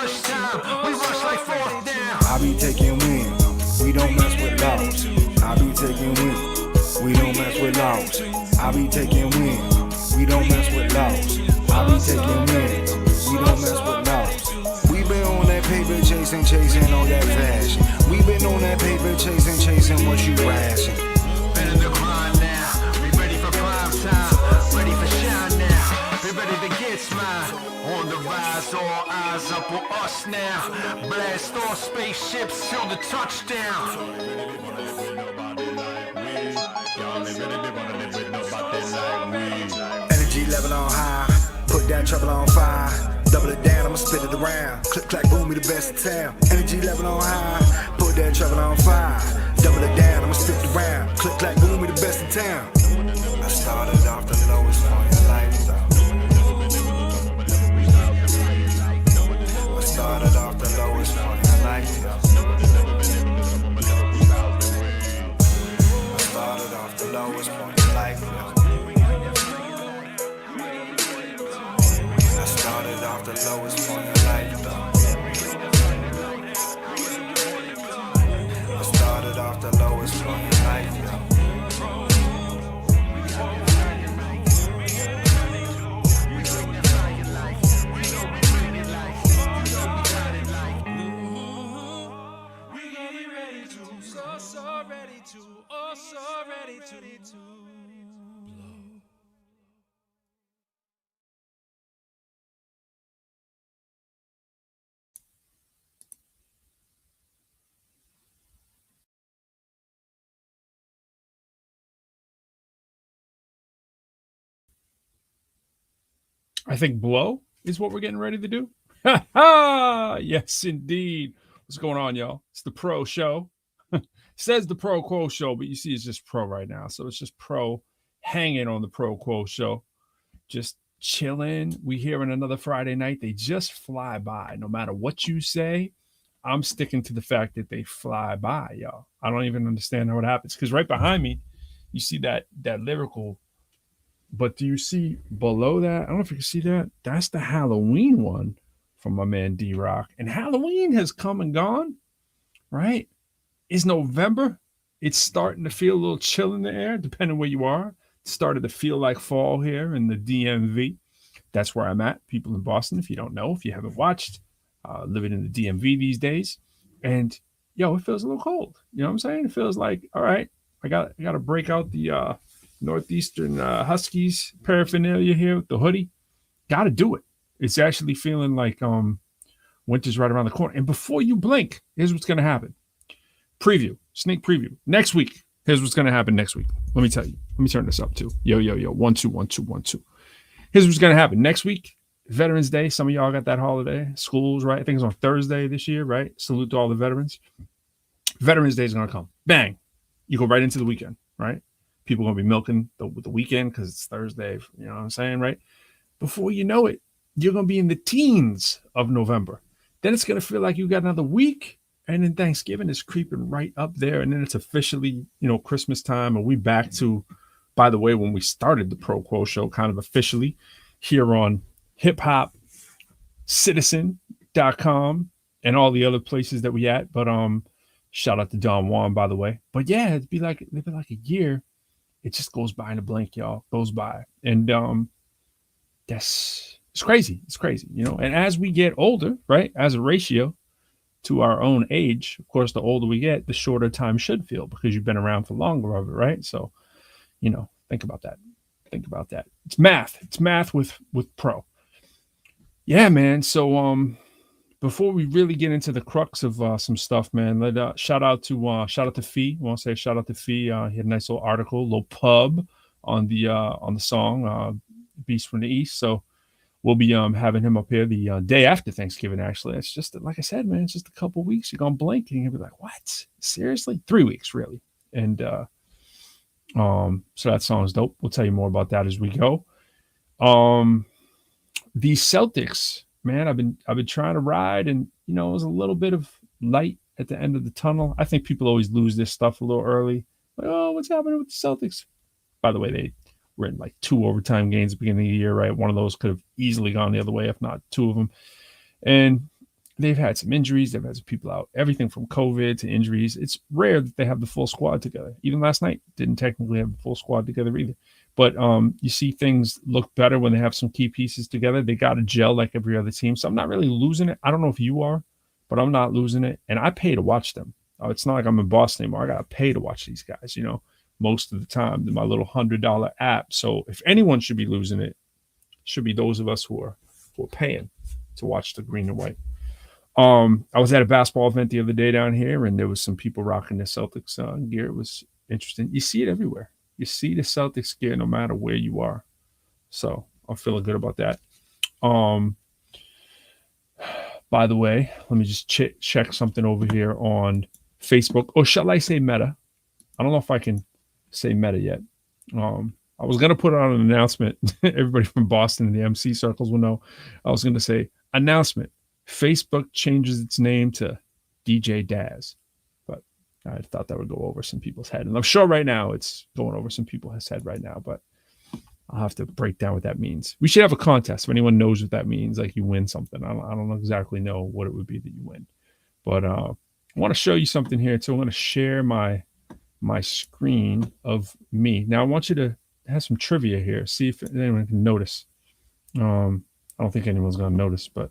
lunchtime. We rush like fourth down. I be taking wins. We don't mess with laws. I be taking wins. We don't mess with laws. I be taking wins. We don't mess with laws. I be taking wins. We don't mess with laws. We been on that paper chasing all that fashion. We been on that paper chasing what you ration. Been in the grind now. We ready for prime time. Ready for shine now. Be ready to get smile. On the rise, all eyes up on us now. Blast off spaceships till the touchdown. Energy level on high, put that trouble on fire. Double it down, I'ma spit it around. Click, clack, boom, we the best in town. Energy level on high, put that trouble on fire. Double it down, I'ma spit it around. Click, clack, boom, we the best in town. I started off the lowest point in life, though. I started off the lowest point in life, though. I started off the lowest point in life, though. I started off the lowest point in life, though. I started off the lowest point in life, though. I think blow is what we're getting ready to do. Ha ha! Yes, indeed. What's going on, y'all? It's the Pro Show. Says the ProQuo Show, but you see it's just Pro right now. So it's just Pro hanging on the ProQuo Show. Just chilling. We here on another Friday night. They just fly by. No matter what you say, I'm sticking to the fact that they fly by, y'all. I don't even understand how it happens. Because right behind me, you see that lyrical. But do you see below that? I don't know if you can see that. That's the Halloween one from my man D-Rock. And Halloween has come and gone, right? It's November. It's starting to feel a little chill in the air, depending where you are. It started to feel like fall here in the DMV. That's where I'm at. People in Boston, if you don't know, if you haven't watched, living in the DMV these days. And, yo, it feels a little cold. You know what I'm saying? It feels like, all right, I got to break out the Northeastern Huskies paraphernalia here with the hoodie. Got to do it. It's actually feeling like winter's right around the corner. And before you blink, here's what's going to happen. Sneak preview. Next week, here's what's going to happen next week. Let me tell you. Let me turn this up too. Yo. 1 2 1 2 1 2. Here's what's going to happen. Next week, Veterans Day. Some of y'all got that holiday. Schools, right? I think it's on Thursday this year, right? Salute to all the veterans. Veterans Day is going to come. Bang. You go right into the weekend, right? People are going to be milking the weekend because it's Thursday. You know what I'm saying, right? Before you know it, you're going to be in the teens of November. Then it's going to feel like you got another week. And then Thanksgiving is creeping right up there. And then it's officially, Christmas time. And we back to, by the way, when we started the ProQuo Show, kind of officially here on hiphopcitizen.com and all the other places that we at. But shout out to Don Juan, by the way. But yeah, it'd be like a year. It just goes by in a blink, y'all. Goes by. And it's crazy. It's crazy, And as we get older, right, as a ratio to our own age, of course, the older we get, the shorter time should feel because you've been around for longer of it, right? So, think about that. Think about that. It's math. It's math with Pro. Yeah, man. So before we really get into the crux of some stuff, man, let shout out to Fee. I want to say shout out to Fee. He had a nice little article, little pub on the song Beast from the East. So we'll be having him up here the day after Thanksgiving, actually. It's just, like I said, man, it's just a couple weeks. You're going to blink and you'll be like, what? Seriously? 3 weeks, really. And so that song's dope. We'll tell you more about that as we go. The Celtics, man, I've been trying to ride, and, it was a little bit of light at the end of the tunnel. I think people always lose this stuff a little early. Like, oh, what's happening with the Celtics? By the way, they were in like 2 overtime games at the beginning of the year, right? One of those could have easily gone the other way, if not 2 of them. And they've had some injuries. They've had some people out, everything from COVID to injuries. It's rare that they have the full squad together. Even last night didn't technically have the full squad together either. But you see things look better when they have some key pieces together. They got to gel like every other team. So I'm not really losing it. I don't know if you are, but I'm not losing it. And I pay to watch them. It's not like I'm in Boston anymore. I got to pay to watch these guys, you know, most of the time in my little $100 app. So if anyone should be losing it, should be those of us who are paying to watch the green and white. I was at a basketball event the other day down here, and there was some people rocking the Celtics gear. It was interesting. You see it everywhere. You see the Celtics gear no matter where you are. So I'm feeling good about that. By the way, let me just check something over here on Facebook. Or shall I say Meta? I don't know if I can say Meta yet. I was going to put out an announcement. Everybody from Boston and the MC circles will know. I was going to say announcement. Facebook changes its name to DJ Daz. But I thought that would go over some people's head. And I'm sure right now it's going over some people's head right now. But I'll have to break down what that means. We should have a contest. If anyone knows what that means, like you win something. I don't exactly know what it would be that you win. But I want to show you something here. So I'm going to share my screen of me. Now I want you to have some trivia here. See if anyone can notice. I don't think anyone's going to notice, but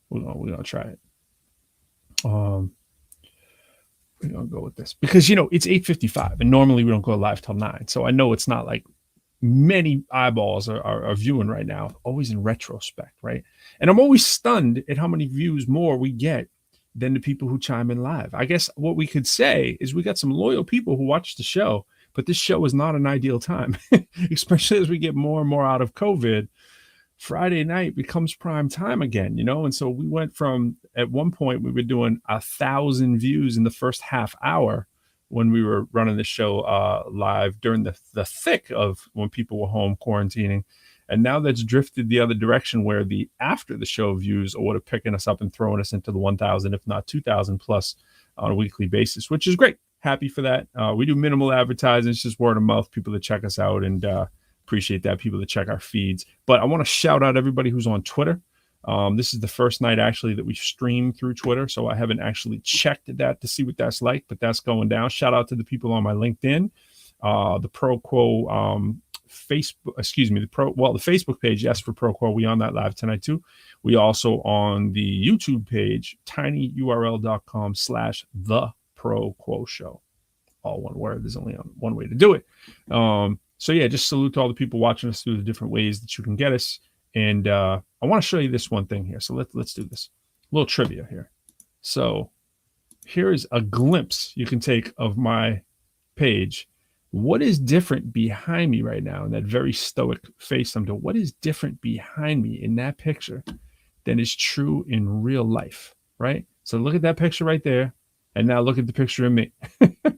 we're going to try it. We're going to go with this because, you know, it's 8:55 and normally we don't go live till 9. So I know it's not like many eyeballs are viewing right now, always in retrospect, right? And I'm always stunned at how many views more we get than the people who chime in live. I guess what we could say is we got some loyal people who watch the show, but this show is not an ideal time, especially as we get more and more out of COVID. Friday night becomes prime time again, you know? And so we went from, at one point, we were doing 1,000 views in the first half hour when we were running the show live during the thick of when people were home quarantining. And now that's drifted the other direction where the after the show views are what are picking us up and throwing us into the 1,000, if not 2,000 plus on a weekly basis, which is great. Happy for that. We do minimal advertising. It's just word of mouth, people that check us out, and appreciate that, people that check our feeds. But I want to shout out everybody who's on Twitter. This is the first night actually that we stream through Twitter, so I haven't actually checked that to see what that's like, but that's going down. Shout out to the people on my LinkedIn, the ProQuo Facebook, the Facebook page, yes, for ProQuo. We on that live tonight too. We also on the YouTube page, tinyurl.com/the ProQuo Show. All one word. There's only one way to do it. So yeah, just salute to all the people watching us through the different ways that you can get us. And I want to show you this one thing here. So let's do this. A little trivia here. So here is a glimpse you can take of my page. What is different behind me right now in that very stoic face I'm doing? What is different behind me in that picture than is true in real life, right? So look at that picture right there. And now look at the picture of me,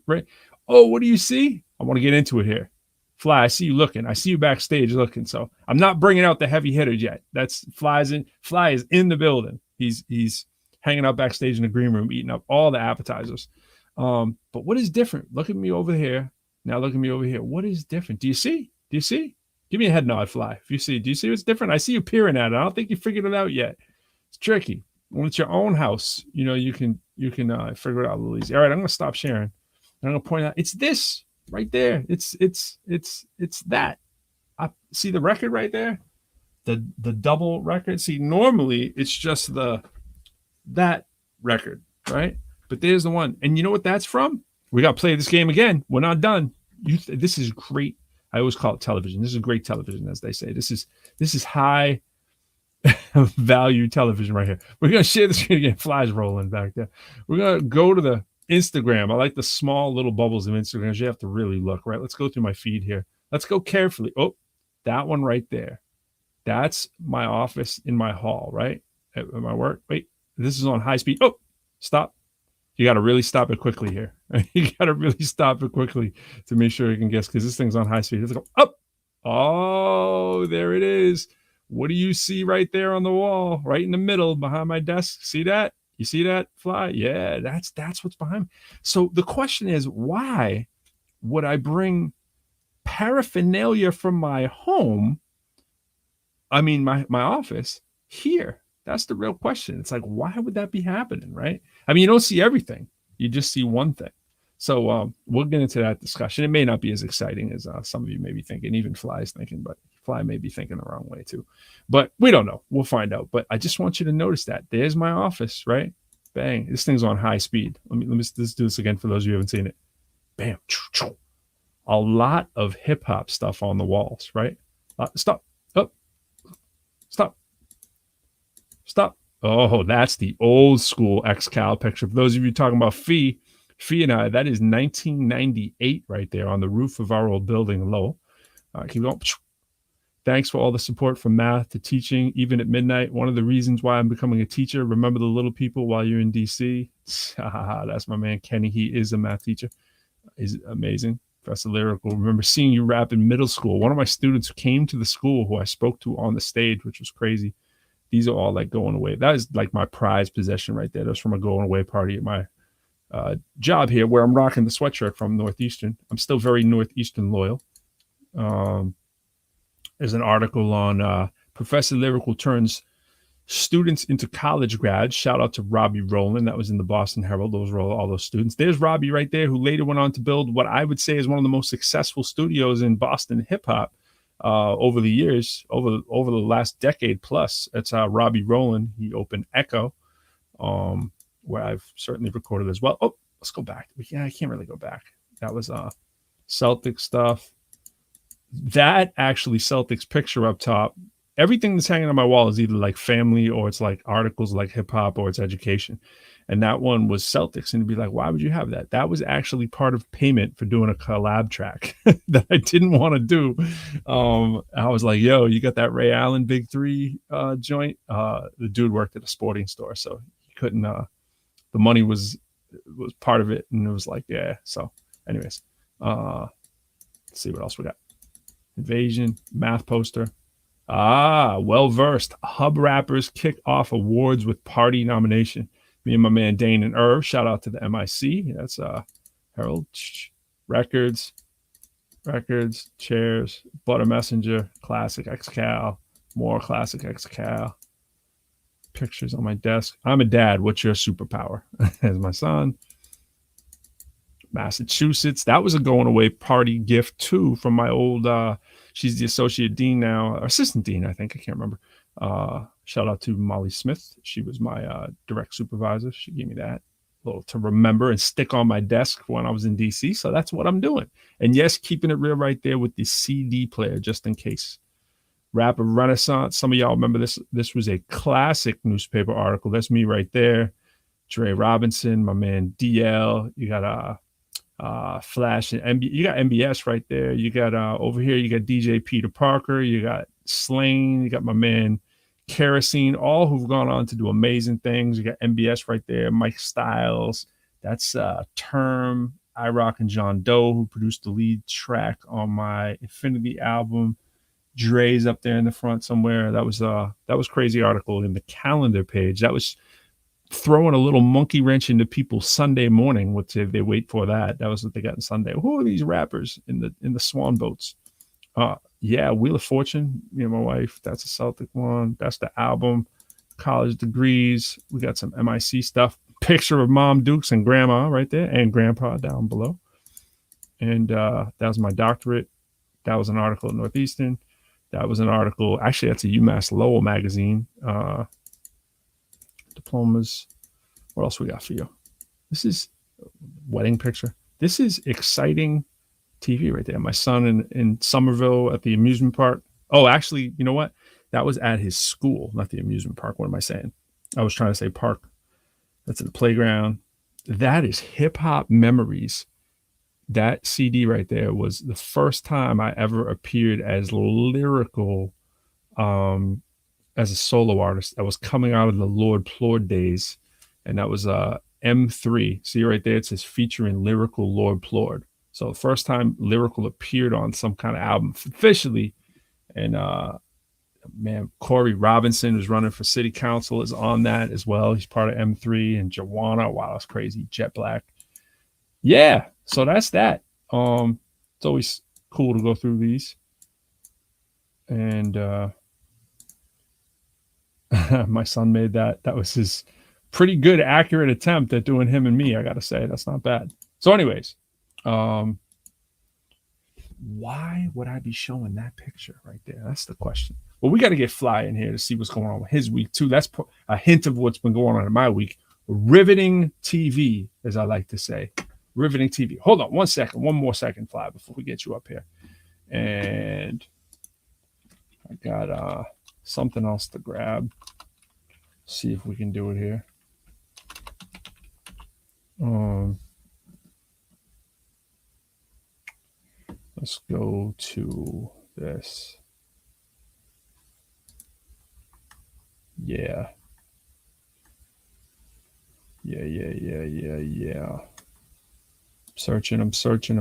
right? Oh, what do you see? I want to get into it here. Fly, I see you looking. I see you backstage looking. So I'm not bringing out the heavy hitters yet. That's Fly is in the building. He's hanging out backstage in the green room, eating up all the appetizers. But what is different? Look at me over here. Now look at me over here. What is different? Do you see? Do you see? Give me a head nod, Fly. If you see, do you see what's different? I see you peering at it. I don't think you figured it out yet. It's tricky. When it's your own house, you know, you can figure it out a little easy. All right, I'm going to stop sharing. I'm going to point out, it's this right there. It's that. I see the record right there. The double record. See, normally it's just that record, right? But there's the one. And you know what that's from? We got to play this game again. We're not done. This is great. I always call it television. This is great television, as they say. This is high value television right here. We're going to share the screen again. Flies rolling back there. We're going to go to the Instagram. I like the small little bubbles of Instagram. You have to really look, right? Let's go through my feed here. Let's go carefully. Oh, that one right there. That's my office in my hall, right? At my work. Wait, this is on high speed. Oh, stop. You got to really stop it quickly here. You got to really stop it quickly to make sure you can guess, because this thing's on high speed. Let's go up. Oh, there it is. What do you see right there on the wall, right in the middle behind my desk? See that? You see that, Fly? Yeah, that's what's behind me. So the question is, why would I bring paraphernalia from my home, I mean my office, here? That's the real question. It's like, why would that be happening, right? I mean, you don't see everything. You just see one thing. So we'll get into that discussion. It may not be as exciting as some of you may be thinking, even Fly is thinking, but Fly may be thinking the wrong way too. But we don't know. We'll find out. But I just want you to notice that. There's my office, right? Bang. This thing's on high speed. Let's do this again for those of you who haven't seen it. Bam. A lot of hip hop stuff on the walls, right? Stop. Oh, stop. Stop. Oh, that's the old school X-Cal picture. For those of you talking about Fee and I, that is 1998 right there on the roof of our old building low. Keep going. Thanks for all the support from math to teaching, even at midnight. One of the reasons why I'm becoming a teacher. Remember the little people while you're in DC? That's my man, Kenny. He is a math teacher. He's amazing. Professor Lyrical. Remember seeing you rap in middle school. One of my students came to the school who I spoke to on the stage, which was crazy. These are all like going away. That is like my prized possession right there. That was from a going away party at my job here where I'm rocking the sweatshirt from Northeastern. I'm still very Northeastern loyal. There's an article on Professor Lyrical turns students into college grads. Shout out to Robbie Rowland. That was in the Boston Herald. Those were all those students. There's Robbie right there, who later went on to build what I would say is one of the most successful studios in Boston hip hop over the years, over the last decade plus. It's Robbie Rowland. He opened Echo, where I've certainly recorded as well. Oh, let's go back. I can't really go back. That was Celtics stuff. That actually Celtics picture up top. Everything that's hanging on my wall is either like family or it's like articles like hip hop or it's education. And that one was Celtics. And it'd be like, why would you have that? That was actually part of payment for doing a collab track that I didn't want to do. I was like, yo, you got that Ray Allen Big Three joint? The dude worked at a sporting store, so he couldn't, the money was part of it. And it was like, yeah. So anyways, let's see what else we got. Invasion, math poster. Well-versed. Hub rappers kick off awards with party nomination. Me and my man Dane and Irv. Shout out to the MIC. That's Herald. Records, chairs, Butter Messenger, classic X-Cal, more classic X-Cal. Pictures on my desk. I'm a dad. What's your superpower? As my son. Massachusetts. That was a going away party gift too from my old she's the associate dean now, assistant dean, I think. I can't remember. Shout out to Molly Smith. She was my direct supervisor. She gave me that little to remember and stick on my desk when I was in DC. So that's what I'm doing. And yes, keeping it real right there with the CD player just in case. Rap of Renaissance. Some of y'all remember this. This was a classic newspaper article. That's me right there. Dre Robinson, my man DL. You got Flash and you got MBS right there. You got over here, you got DJ Peter Parker, you got Slain, you got my man Kerosene, all who've gone on to do amazing things. You got MBS right there, Mike Styles. That's Term, iRock, and John Doe, who produced the lead track on my Infinity album. Dre's up there in the front somewhere. That was crazy article in the calendar page. That was throwing a little monkey wrench into people's Sunday morning, which they wait for that. That was what they got on Sunday. Who are these rappers in the swan boats? Yeah, Wheel of Fortune. Me and my wife. That's a Celtic one. That's the album. College degrees. We got some MIC stuff. Picture of Mom Dukes and Grandma right there, and Grandpa down below. And that was my doctorate. That was an article at Northeastern. That was an article. Actually, that's a UMass Lowell magazine. Diplomas. What else we got for you? This is wedding picture. This is exciting TV right there. My son in Somerville at the amusement park. Oh, actually, you know what? That was at his school, not the amusement park. What am I saying? I was trying to say park. That's at the playground. That is Hip Hop Memories. That CD right there was the first time I ever appeared as lyrical as a solo artist. I was coming out of the Lord Plord days, and that was M3. See right there, it says featuring lyrical Lord Plord. So the first time lyrical appeared on some kind of album officially. And man, Corey Robinson, who's running for city council, is on that as well. He's part of M3. And Joanna, wow, that's crazy. Jet Black. Yeah, so that's that. It's always cool to go through these. And My son made that. That was his pretty good, accurate attempt at doing him and me. I gotta say, that's not bad. So, anyways, why would I be showing that picture right there? That's the question. Well, we got to get Fly in here to see what's going on with his week too. That's a hint of what's been going on in my week. Riveting TV, as I like to say. Riveting TV. Hold on one second, one more second, Fly, before we get you up here. And I got something else to grab. See if we can do it here. Let's go to this. Yeah. I'm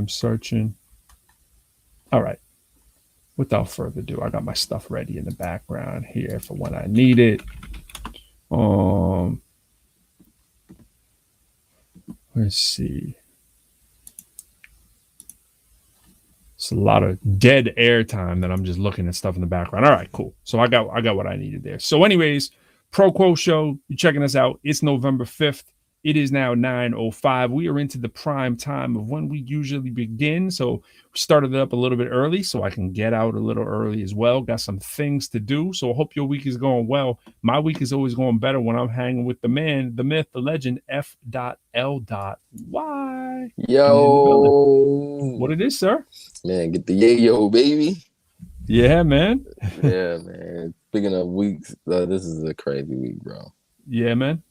searching. All right. Without further ado, I got my stuff ready in the background here for when I need it. Let's see. It's a lot of dead air time that I'm just looking at stuff in the background. All right, cool. So I got what I needed there. So anyways, ProQuo Show, you're checking us out. It's November 5th. It is now 9:05. We are into the prime time of when we usually begin. So we started it up a little bit early so I can get out a little early as well. Got some things to do. So I hope your week is going well. My week is always going better when I'm hanging with the man, the myth, the legend, F.L.Y. Yo, What it is, sir? Man, get the yayo, baby. Yeah, man. Yeah, man. Speaking of weeks, this is a crazy week, bro. Yeah, man.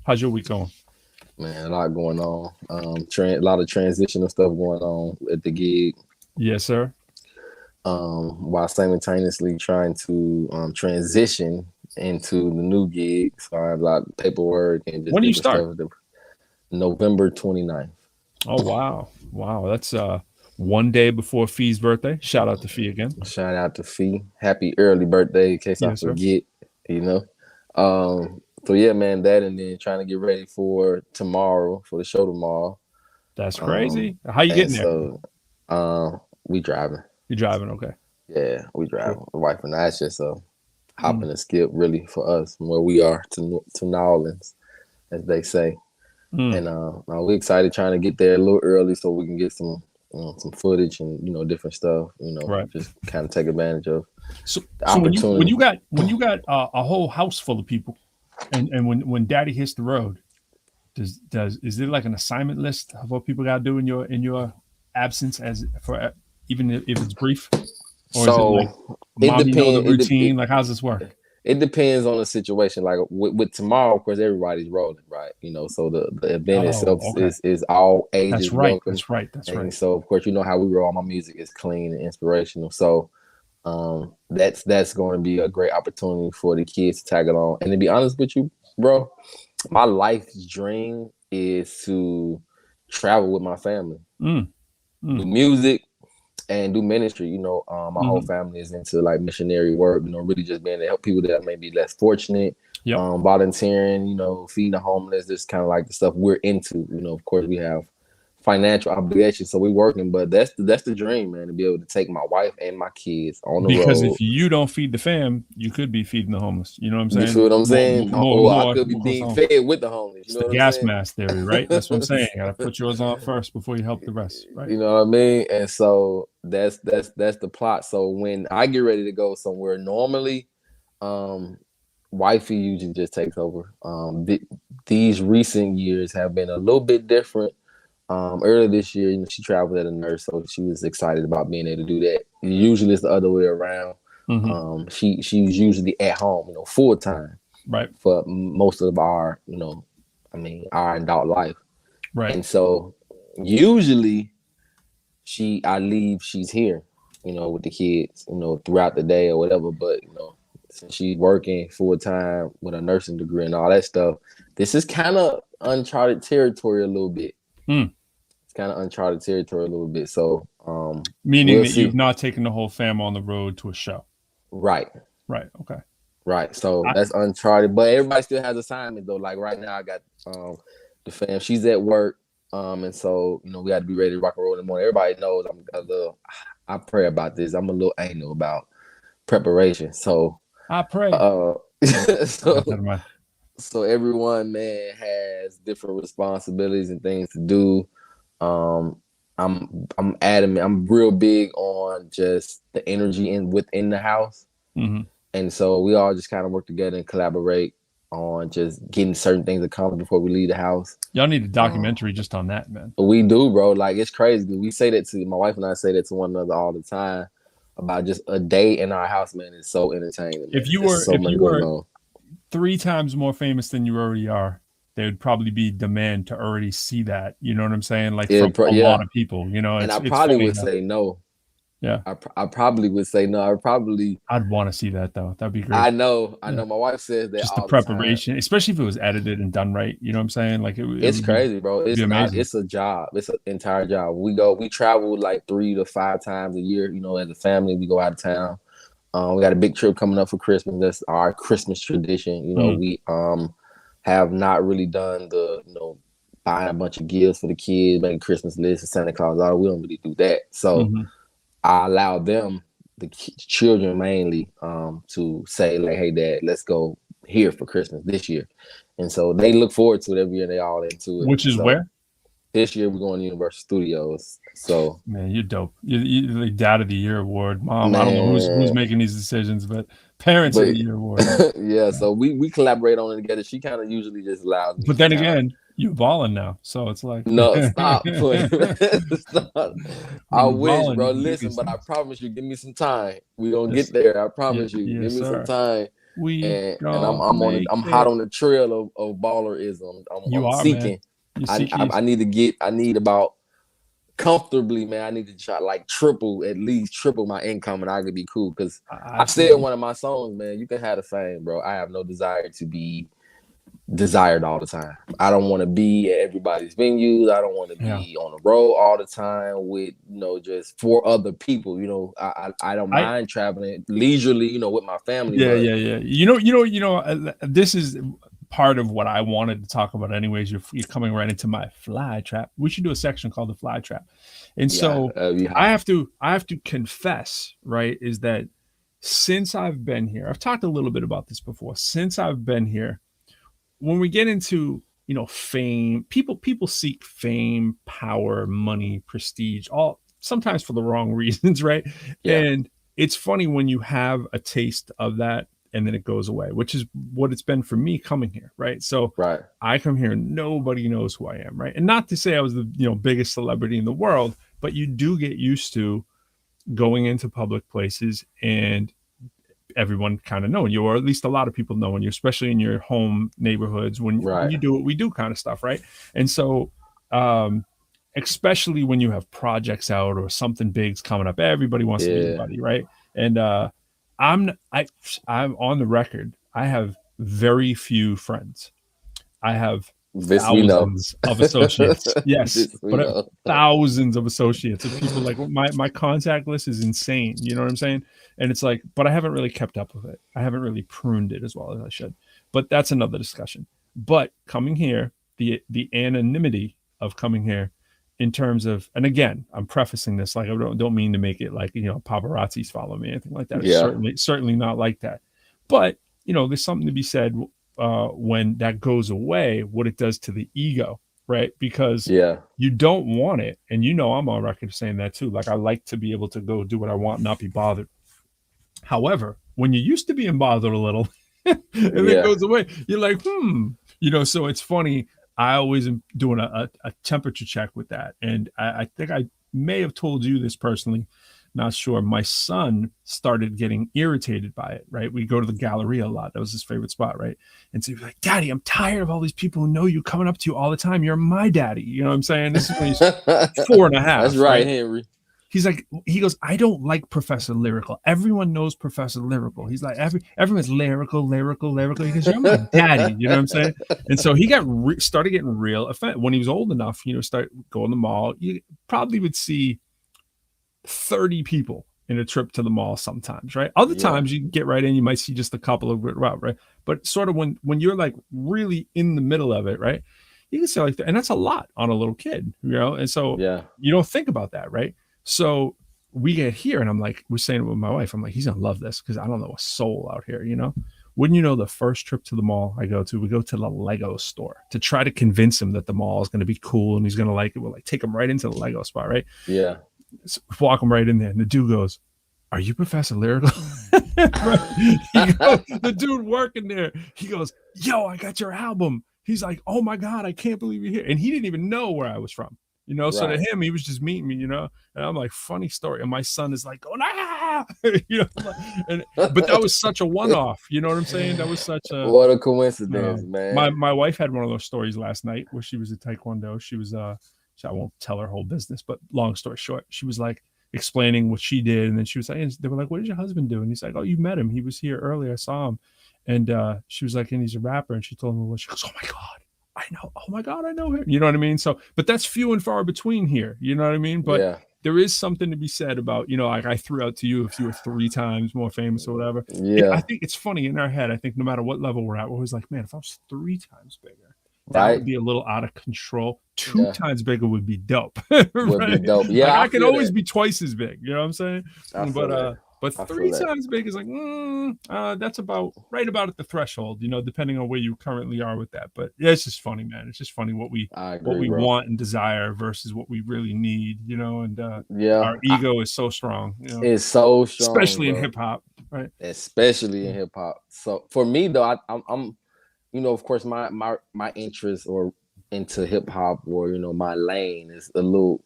How's your week going? Man, a lot going on. A lot of transitional stuff going on at the gig. Yes, sir. While simultaneously trying to transition into the new gig. So I have a lot of paperwork and just when do you start? November 29th. Oh, wow. Wow. That's one day before Fee's birthday. Shout out to Fee again. Shout out to Fee. Happy early birthday in case I forget, you know. So yeah, man, that and then trying to get ready for tomorrow, for the show tomorrow. That's crazy. How you getting there? So we driving. You're driving, okay. Yeah, we driving. Cool. The wife and I, it's just a hop and a skip really for us from where we are to New Orleans, as they say. And we excited trying to get there a little early so we can get some footage and different stuff, right. Just kind of take advantage of the opportunity. When you got a whole house full of people, and when Daddy hits the road, is there like an assignment list of what people got to do in your absence, as for even if it's brief? Or so is it like, it depends. The routine, like how's this work? It depends on the situation. Like with tomorrow, of course, everybody's rolling, right? So the event itself is all ages. That's right. Welcome. That's right. That's right. So of course, how we roll. My music is clean and inspirational. So that's going to be a great opportunity for the kids to tag along. And to be honest with you, bro, my life's dream is to travel with my family, do music, and do ministry. My whole family is into like missionary work, really just being to help people that may be less fortunate, volunteering, feeding the homeless, just kind of like the stuff we're into. Of course we have financial obligations, so we're working, but that's the dream, man, to be able to take my wife and my kids on the road. Because if you don't feed the fam, you could be feeding the homeless. You know what I'm saying? You see what I'm saying? I could be being fed with the homeless. It's the gas mask theory, right? That's what I'm saying. You gotta put yours on first before you help the rest, right? You know what I mean? And so that's the plot. So when I get ready to go somewhere, normally, wifey usually just takes over. These recent years have been a little bit different. Earlier this year, she traveled as a nurse, so she was excited about being able to do that. Usually it's the other way around. She's usually at home, full time, right, for most of our, our adult life, right. And so usually I leave, she's here, with the kids, throughout the day or whatever. But since she's working full time with a nursing degree and all that stuff, this is kind of uncharted territory a little bit. It's kind of uncharted territory a little bit. So, meaning that you've not taken the whole fam on the road to a show, right? Right. Okay. Right. So that's uncharted, but everybody still has assignments though. Like right now, I got the fam. She's at work, and so we got to be ready to rock and roll in the morning. Everybody knows I pray about this. I'm a little anal about preparation. So I pray. so Never mind. so everyone, man, has different responsibilities and things to do. Um, I'm adamant. I'm real big on just the energy within the house, hmm and so we all just kind of work together and collaborate on just getting certain things accomplished before we leave the house. Y'all need a documentary just on that, man. But we do, bro. Like it's crazy. We say that to my wife and I say that to one another all the time about just a day in our house, man. It's so entertaining. Man. If you There's were so much going on. 3 times more famous than you already are, there would probably be demand to already see that. You know what I'm saying? Like from a lot of people. You know, and I it's probably funny would enough. say no. Yeah, I probably would say no. I'd want to see that though. That'd be great. I know. Yeah. My wife says that Just the all the time. preparation, especially if it was edited and done right. You know what I'm saying? Like It's would crazy, bro. be It's not. amazing. It's a job. It's an entire job. We travel like 3 to 5 times a year. You know, as a family, we go out of town. We got a big trip coming up for Christmas. That's our Christmas tradition. You know, we have not really done the buying a bunch of gifts for the kids, making Christmas lists and Santa Claus. We don't really do that. So I allow them, the children mainly, to say like, "Hey, Dad, let's go here for Christmas this year," and so they look forward to it every year. They all into it. Which is where? This year we're going to Universal Studios. So man, you're dope. You're the Dad of the Year award, Mom. Man. I don't know who's making these decisions, but Parents of the Year award. Yeah, so we collaborate on it together. She kind of usually just allows me. But then again, you're balling now, so it's like no, stop. Stop. I wish, bro. Listen, but I promise you, give me some time. We gonna get there. I promise you. Give me some time. And I'm hot on the trail of ballerism. I'm seeking. I need about comfortably, man. I need to try like at least triple my income, and I could be cool. Because I said in one of my songs, man, you can have the fame, bro. I have no desire to be desired all the time. I don't want to be at everybody's venues. I don't want to be on the road all the time with just for other people. I don't mind traveling leisurely, with my family. Yeah. This is part of what I wanted to talk about anyways. You're coming right into my fly trap. We should do a section called the fly trap. And so I have to confess, right, is that since I've been here, I've talked a little bit about this before. Since I've been here, when we get into fame, people seek fame, power, money, prestige, all sometimes for the wrong reasons, right? Yeah. And it's funny when you have a taste of that and then it goes away, which is what it's been for me coming here, right? So I come here and nobody knows who I am, right? And not to say I was the biggest celebrity in the world, but you do get used to going into public places and everyone kind of knowing you, or at least a lot of people knowing you, especially in your home neighborhoods when you do what we do kind of stuff, right? And so especially when you have projects out or something big's coming up, everybody wants to be everybody, right? And I'm on the record, I have very few friends. I have thousands of associates. Yes, but thousands of associates of people. Like my contact list is insane. You know what I'm saying? And it's like, but I haven't really kept up with it. I haven't really pruned it as well as I should. But that's another discussion. But coming here, the anonymity of coming here, in terms of, and again, I'm prefacing this like I don't mean to make it like paparazzis follow me, anything like that. It's certainly not like that. But there's something to be said when that goes away, what it does to the ego, right? Because you don't want it, and I'm on record saying that too. Like I like to be able to go do what I want, not be bothered. However, when you're used to being bothered a little, and it goes away, you're like, So it's funny. I always am doing a temperature check with that. And I think I may have told you this personally, not sure. My son started getting irritated by it, right? We go to the Galleria a lot. That was his favorite spot, right? And so he's like, Daddy, I'm tired of all these people who know you coming up to you all the time. You're my daddy. You know what I'm saying? This is when he's 4.5. That's right, Henry. He's like, he goes, I don't like Professor Lyrical. Everyone knows Professor Lyrical. He's like, everyone's lyrical. He goes, you're my daddy. You know what I'm saying? And so he started getting real offended. When he was old enough, start going to the mall, you probably would see 30 people in a trip to the mall sometimes, right? Other times you get right in, you might see just a couple of right? But sort of when you're like really in the middle of it, right? You can say like that, and that's a lot on a little kid, and so you don't think about that, right? So we get here and I'm like, we're saying it with my wife, I'm like, he's gonna love this because I don't know a soul out here, Wouldn't you know, the first trip to the mall we go to the Lego store to try to convince him that the mall is going to be cool and he's going to like it. We'll like take him right into the Lego spot, right? Yeah. So walk him right in there. And the dude goes, "Are you Professor Lyrical?" The dude working there, he goes, "Yo, I got your album." He's like, "Oh my God, I can't believe you're here." And he didn't even know where I was from. So to him, he was just meeting me, and I'm like, funny story. And my son is like, going, "Ah!" But that was such a one-off. You know what I'm saying? That was such a what a coincidence, man. My wife had one of those stories last night where she was at Taekwondo. She was I won't tell her whole business, but long story short, she was like explaining what she did, and then she was like, they were like, "What did your husband do?" And he's like, "Oh, you met him. He was here earlier. I saw him." And she was like, "And he's a rapper." And she told him, she goes, "Oh my God, I know. Oh my God, I know him." You know what I mean? So, but that's few and far between here. You know what I mean? But there is something to be said about, like I threw out to you, if you were 3 times more famous or whatever. Yeah. I think it's funny in our head. I think no matter what level we're at, we're always like, man, if I was 3 times bigger, that would be a little out of control. 2 times bigger would be dope. Would be dope. Yeah. Like I can always be twice as big. You know what I'm saying? But 3 times big is like, that's right about at the threshold, depending on where you currently are with that. But yeah, it's just funny, man. It's just funny what we want and desire versus what we really need, and our ego is so strong. It's so strong, especially in hip hop, right? Especially in hip hop. So for me though, I'm of course my interest or into hip hop or my lane is a little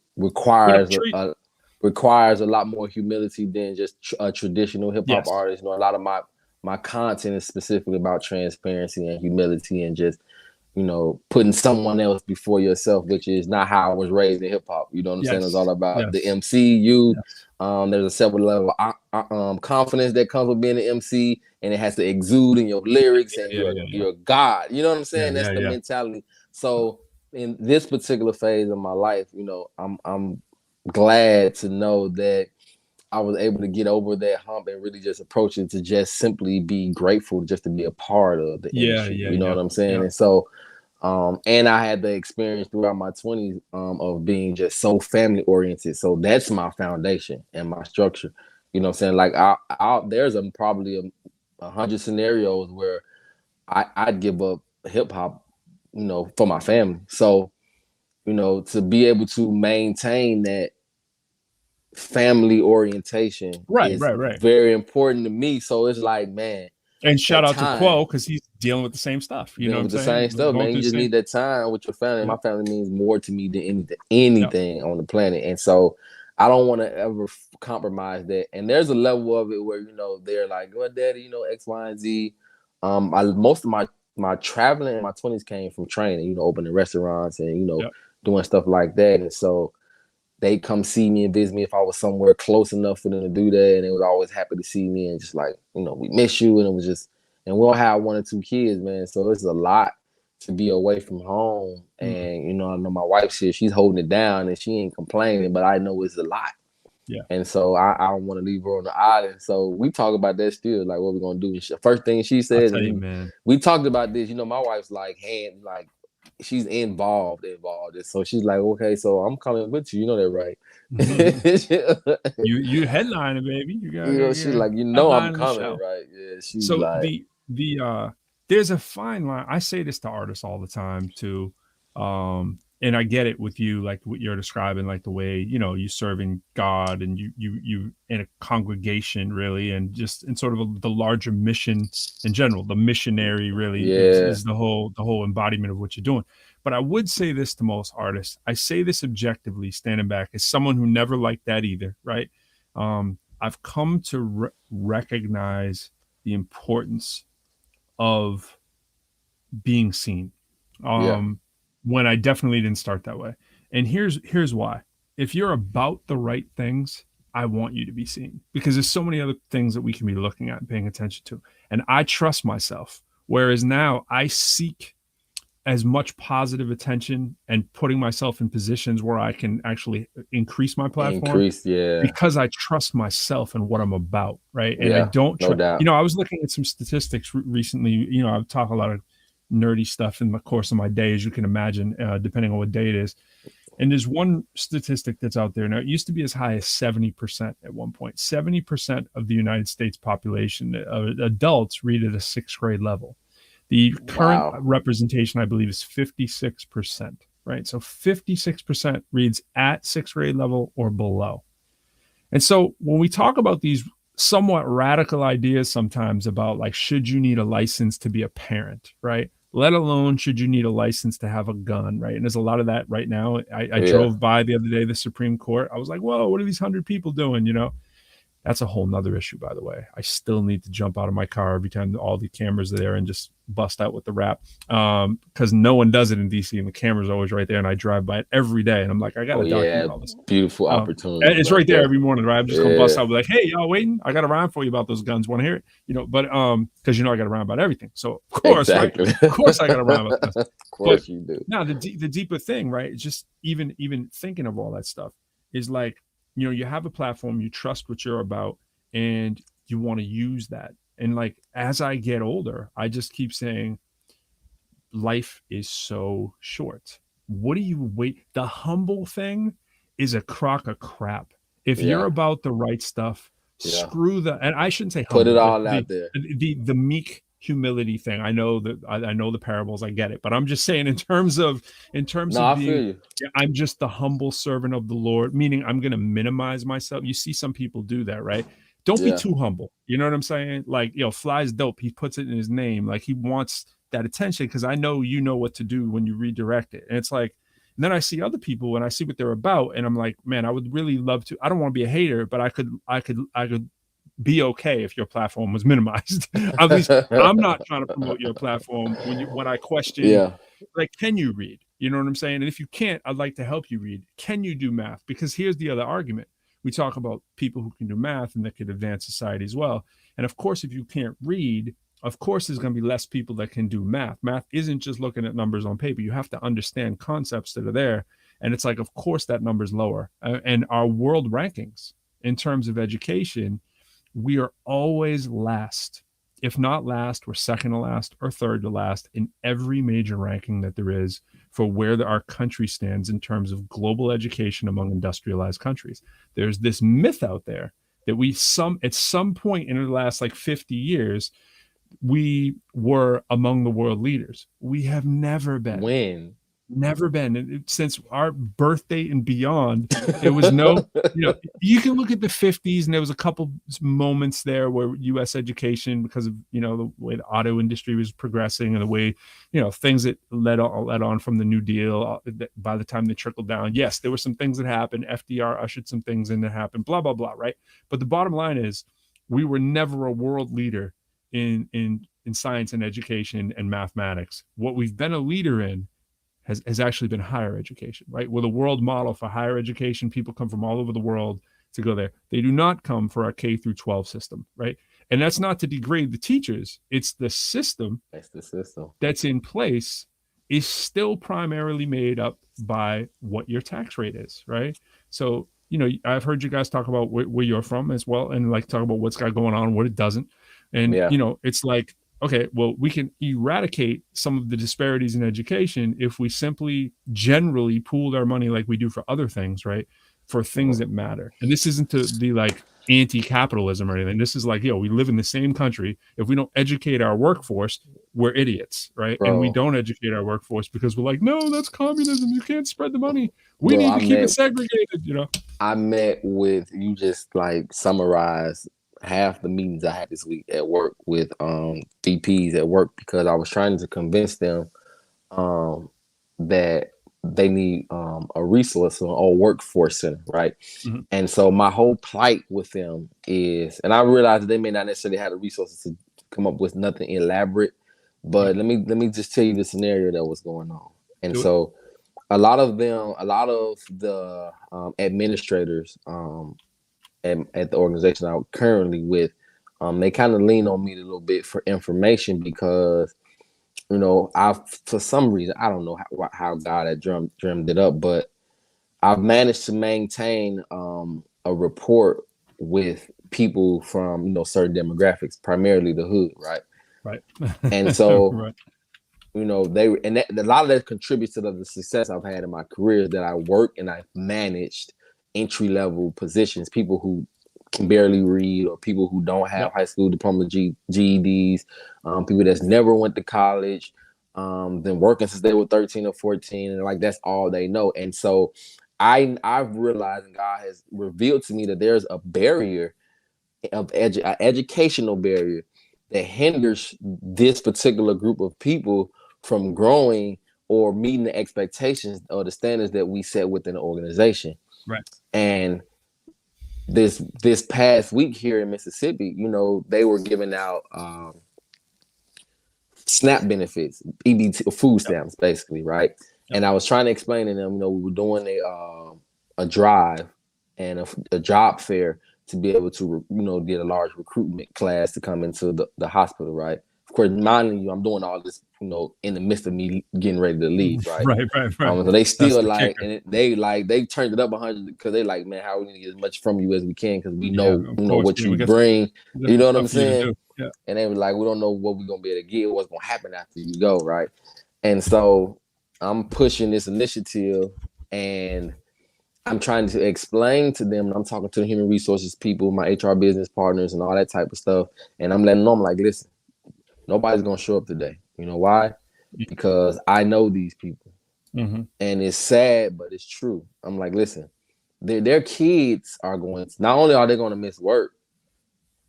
requires a lot more humility than just a traditional hip hop artist. A lot of my content is specifically about transparency and humility and just putting someone else before yourself, which is not how I was raised in hip hop. You know what I'm saying? It's all about the MC. There's a several level of confidence that comes with being an MC, and it has to exude in your lyrics and you're God. You know what I'm saying? That's the mentality. So in this particular phase of my life, I'm glad to know that I was able to get over that hump and really just approach it to just simply be grateful just to be a part of the industry. You know what I'm saying? And so and I had the experience throughout my 20s of being just so family oriented. So that's my foundation and my structure. You know what I'm saying? Like there's probably 100 scenarios where I'd give up hip hop, for my family. So, to be able to maintain that family orientation is very important to me. So it's like, man. And shout out to Quo, because he's dealing with the same stuff. You know what I'm saying? The same stuff, man. You just need that time with your family. My family means more to me than anything on the planet. And so I don't want to ever compromise that. And there's a level of it where, they're like, "Well, daddy, X, Y, and Z." Most of my traveling in my 20s came from training, opening restaurants and, doing stuff like that. And so they come see me and visit me if I was somewhere close enough for them to do that. And they was always happy to see me and just like, "We miss you." And it was just, and we all have 1 or 2 kids, man. So it's a lot to be away from home. And, I know my wife's here, she's holding it down and she ain't complaining, but I know it's a lot. Yeah. And so I don't want to leave her on the island. So we talk about that still, like what we're going to do. First thing she said, man, we talked about this, my wife's like, she's involved. So she's like, "Okay, so I'm coming with you. You know that, right?" Mm-hmm. you headlining, baby. You got. She's like, I'm coming, right? Yeah. She's so like, there's a fine line. I say this to artists all the time too, and I get it with you, like what you're describing, like the way you serving God and you in a congregation really, and just in sort of the larger mission in general. The missionary really is the whole embodiment of what you're doing. But I would say this to most artists. I say this objectively, standing back as someone who never liked that either. Right? I've come to recognize the importance of being seen. When I definitely didn't start that way. And here's why. If you're about the right things, I want you to be seen, because there's so many other things that we can be looking at and paying attention to. And I trust myself. Whereas now I seek as much positive attention and putting myself in positions where I can actually increase my platform because I trust myself and what I'm about. Right. And I don't, I was looking at some statistics recently, I've talked a lot of nerdy stuff in the course of my day, as you can imagine, depending on what day it is. And there's one statistic that's out there now. It used to be as high as 70% at one point. 70% of the United States population, adults, read at a 6th grade level. The current representation, I believe, is 56%, right? So 56% reads at 6th grade level or below. And so when we talk about these somewhat radical ideas sometimes about like, should you need a license to be a parent, right? Let alone should you need a license to have a gun, right? And there's a lot of that right now. I drove by the other day, the Supreme Court. I was like, whoa, what are these 100 people doing, you know? That's a whole nother issue, by the way. I still need to jump out of my car every time all the cameras are there and just bust out with the rap, because no one does it in DC, and the camera's always right there, and I drive by it every day, and I'm like, I gotta document all this. Beautiful opportunity. It's right there every morning, right? I'm just gonna bust out, be like, hey, y'all waiting? I got a rhyme for you about those guns. Want to hear it? You know, but because you know I got a rhyme about everything, so of course, right? Of course, I got a rhyme about this. Of course, you do. Now, the deeper thing, right? Just even thinking of all that stuff is like, you know, you have a platform, you trust what you're about, and you want to use that. And like, as I get older, I just keep saying, life is so short. What do you wait? The humble thing is a crock of crap. If you're about the right stuff, screw the, and I shouldn't say humble, put it all out there. The meek humility thing. I know that I know the parables, I get it, but I'm just saying in terms of being, I'm just the humble servant of the Lord, meaning I'm going to minimize myself. You see some people do that, right? Don't be too humble. You know what I'm saying? Like, you know, Fly's dope. He puts it in his name. Like, he wants that attention because I know you know what to do when you redirect it. And it's like, and then I see other people and I see what they're about, and I'm like, man, I would really love to. I don't want to be a hater, but I could be okay if your platform was minimized. At least I'm not trying to promote your platform when I question, like, can you read? You know what I'm saying? And if you can't, I'd like to help you read. Can you do math? Because here's the other argument. We talk about people who can do math and that could advance society as well. And of course, if you can't read, of course, there's going to be less people that can do math. Math isn't just looking at numbers on paper. You have to understand concepts that are there. And it's like, of course, that number's lower. And our world rankings in terms of education, we are always last. If not last, we're second to last or third to last in every major ranking that there is for where our country stands in terms of global education among industrialized countries. There's this myth out there that at some point in the last like 50 years, we were among the world leaders. We have never been. Never been. Since our birth date and beyond, there was no, you know, you can look at the 50s and there was a couple moments there where U.S. education, because of, you know, the way the auto industry was progressing and the way, you know, things that led on from the New Deal, by the time they trickled down. Yes, there were some things that happened. FDR ushered some things in that happened, blah, blah, blah, right? But the bottom line is we were never a world leader in science and education and mathematics. What we've been a leader in has actually been higher education, right? We're the world model for higher education. People come from all over the world to go there. They do not come for our K through 12 system, right? And that's not to degrade the teachers. It's the system. That's the system that's in place is still primarily made up by what your tax rate is, right? So, you know, I've heard you guys talk about where you're from as well, and like talk about what's got going on, what it doesn't. And, you know, it's like, okay, well, we can eradicate some of the disparities in education if we simply generally pooled our money like we do for other things, right? For things that matter. And this isn't to be like anti-capitalism or anything. This is like, we live in the same country. If we don't educate our workforce, we're idiots, right? And we don't educate our workforce because we're like, no, that's communism. You can't spread the money. We need to keep it segregated, you know? I met with, you just like summarize half the meetings I had this week at work with VPs at work, because I was trying to convince them that they need a resource or workforce center, right? Mm-hmm. And so my whole plight with them is, and I realized that they may not necessarily have the resources to come up with nothing elaborate, but let me just tell you the scenario that was going on. And so a lot of the administrators at the organization I'm currently with, they kind of lean on me a little bit for information because, you know, for some reason, I don't know how God had drummed it up, but I've managed to maintain a rapport with people from, you know, certain demographics, primarily the hood, right? Right. And so, right. you know, a lot of that contributes to the success I've had in my career, that I work and I've managed entry level positions, people who can barely read, or people who don't have high school diploma, GEDs, people that's never went to college, been working since they were 13 or 14, and like that's all they know. And so I've realized, and God has revealed to me, that there's a barrier of an educational barrier that hinders this particular group of people from growing or meeting the expectations or the standards that we set within the organization. Right. And this past week here in Mississippi, you know, they were giving out SNAP benefits, EBT, food stamps, basically, right? And I was trying to explain to them, you know, we were doing a drive and a job fair to be able to, you know, get a large recruitment class to come into the hospital, right? Of course, minding you, I'm doing all this, you know, in the midst of me getting ready to leave, right? Right. So they still they turned it up 100 because they like, man, how we need to get as much from you as we can, because we know, you know, what you bring. You know what I'm saying? Yeah. And they were like, we don't know what we're gonna be able to get, what's gonna happen after you go, right? And so I'm pushing this initiative, and I'm trying to explain to them, and I'm talking to the human resources people, my HR business partners, and all that type of stuff. And I'm letting them, like, listen, nobody's gonna show up today. You know why? Because I know these people, and it's sad, but it's true. I'm like, listen, their kids are going to, not only are they going to miss work,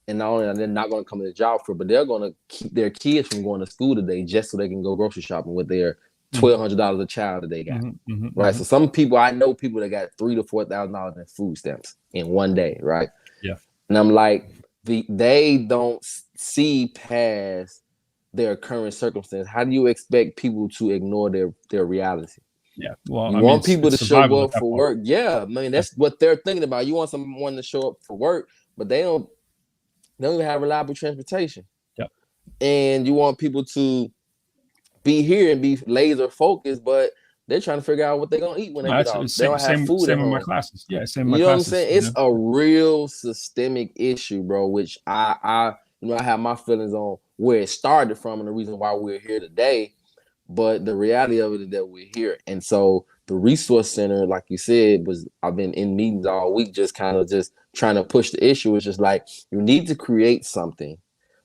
and not only are they not going to come to the job for, but they're going to keep their kids from going to school today just so they can go grocery shopping with their $1,200 a child that they got, right? So some people, I know people that got $3,000 to $4,000 in food stamps in one day, right? Yeah. And I'm like, they don't see past their current circumstance. How do you expect people to ignore their reality? Yeah. Well, you want people to show up for work. Yeah, I mean, that's what they're thinking about. You want someone to show up for work, but they don't even have reliable transportation. Yeah. And you want people to be here and be laser focused, but they're trying to figure out what they're gonna eat when they get off. They don't have food at home. Same in my classes. Yeah, same in my classes. You know what I'm saying? It's a real systemic issue, bro, which I have my feelings on where it started from and the reason why we're here today. But the reality of it is that we're here. And so the resource center, like you said, I've been in meetings all week just trying to push the issue. It's just like, you need to create something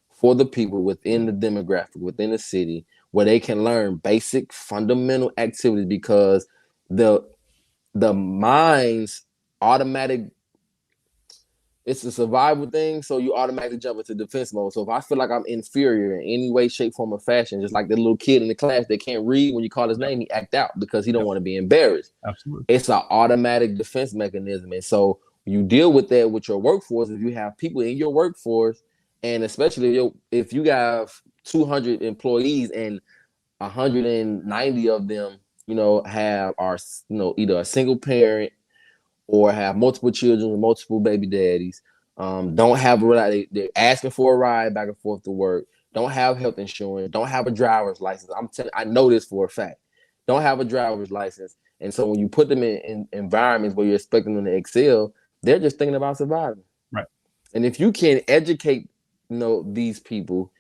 for the people within the demographic, within the city, where they can learn basic fundamental activities, because the mind's automatic, it's a survival thing, so you automatically jump into defense mode. So if I feel like I'm inferior in any way, shape, form, or fashion, just like the little kid in the class that can't read, when you call his name, he act out because he don't want to be embarrassed. Absolutely. It's an automatic defense mechanism. And so you deal with that with your workforce. If you have people in your workforce, and especially if you have 200 employees and 190 of them, are either a single parent or have multiple children with multiple baby daddies, don't have a ride, they're asking for a ride back and forth to work, don't have health insurance, don't have a driver's license. I know this for a fact. Don't have a driver's license. And so when you put them in environments where you're expecting them to excel, they're just thinking about surviving. Right. And if you can educate, these people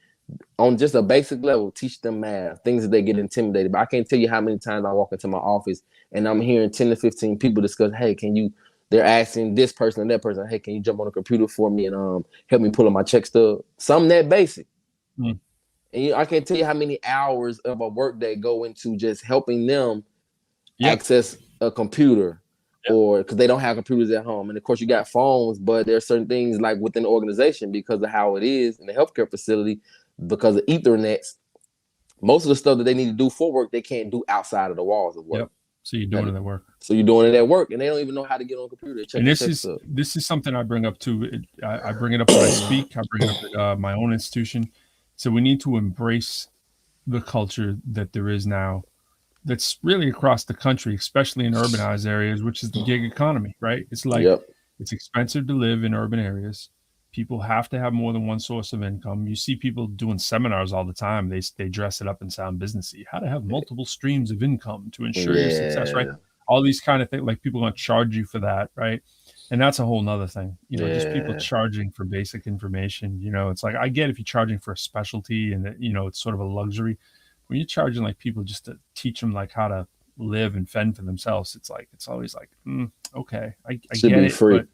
on just a basic level, teach them math, things that they get intimidated by. I can't tell you how many times I walk into my office and I'm hearing 10 to 15 people discuss, hey, they're asking this person and that person, hey, can you jump on the computer for me and help me pull up my check stub? Something that basic. And I can't tell you how many hours of a workday go into just helping them access a computer, or because they don't have computers at home. And of course you got phones, but there are certain things like within the organization, because of how it is in the healthcare facility, because of Ethernets, most of the stuff that they need to do for work, they can't do outside of the walls of work. Yep. So you're doing it at work. So you're doing it at work, and they don't even know how to get on a computer. And this is something I bring up too. I bring it up when I speak. I bring it up at my own institution. So we need to embrace the culture that there is now, that's really across the country, especially in urbanized areas, which is the gig economy, right? It's like it's expensive to live in urban areas. People have to have more than one source of income. You see people doing seminars all the time. They dress it up and sound businessy. How to have multiple streams of income to ensure your success, right? All these kind of things, like people going to charge you for that, right? And that's a whole nother thing, just people charging for basic information. It's like, I get if you're charging for a specialty and that, it's sort of a luxury, when you're charging like people just to teach them like how to live and fend for themselves, it's always like, okay, I Should get be it, free. but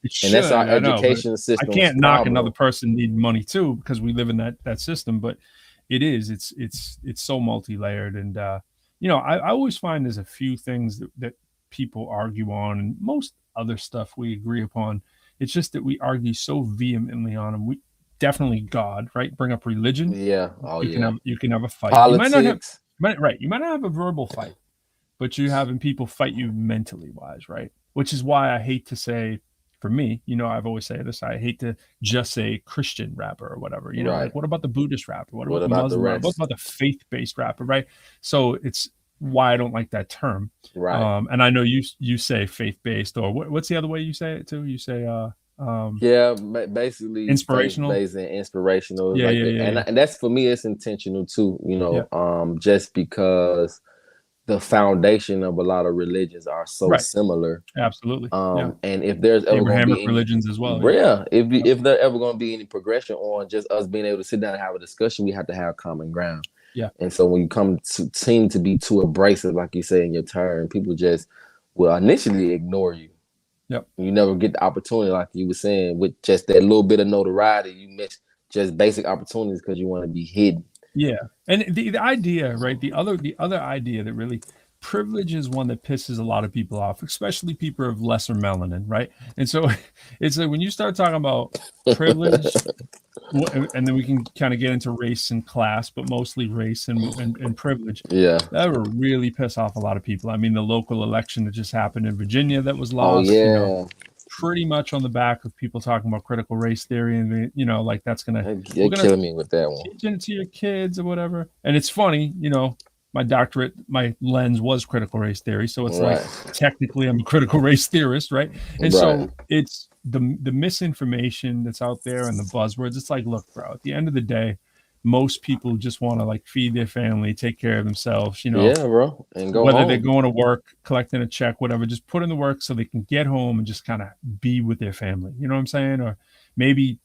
it And that's our I know, but education I system. can't knock another person needing money too, because we live in that system. But it's so multi-layered, and I always find there's a few things that people argue on, and most other stuff we agree upon. It's just that we argue so vehemently on them. We definitely God, right? Bring up religion. Yeah. Oh, yeah. You can have a fight. Politics. You might not have a verbal fight, but you're having people fight you mentally wise, right? Which is why I hate to say, for me, I've always said this, I hate to just say Christian rapper or whatever, Right. like what about the Buddhist rapper? What What about the about the Muslim rapper? rest? What about the faith-based rapper, right? So it's why I don't like that term. Right. And I know you say faith-based, or what's the other way you say it too? You say Yeah, basically inspirational. faith-based and inspirational. Yeah, like yeah, yeah. And that's, for me, it's intentional too, Yeah. just because the foundation of a lot of religions are so Right. similar. Absolutely. Yeah. And if there's ever going to Abrahamic be any, religions as well. yeah, if there ever going to be any progression on just us being able to sit down and have a discussion, we have to have common ground. Yeah. And so when you seem to be too abrasive, like you say in your turn, people just will initially ignore you. Yep. You never get the opportunity, like you were saying, with just that little bit of notoriety. You miss just basic opportunities because you want to be hidden. Yeah. And the idea, right? The other idea that really, privilege is one that pisses a lot of people off, especially people of lesser melanin, right? And so it's like when you start talking about privilege, and then we can kind of get into race and class, but mostly race and privilege. Yeah. That would really piss off a lot of people. I mean, the local election that just happened in Virginia that was lost, Oh, yeah. pretty much on the back of people talking about critical race theory, and like that's gonna You're killing me with that one. teach it to your kids or whatever. And it's funny, my doctorate, my lens was critical race theory, so it's Right. like technically I'm a critical race theorist, right? And so it's the misinformation that's out there and the buzzwords. It's like, look, bro, at the end of the day, most people just want to like feed their family, take care of themselves, Yeah, bro, and go whether home. they're going to work, collecting a check, whatever, just put in the work so they can get home and just kind of be with their family. You know what I'm saying? Or maybe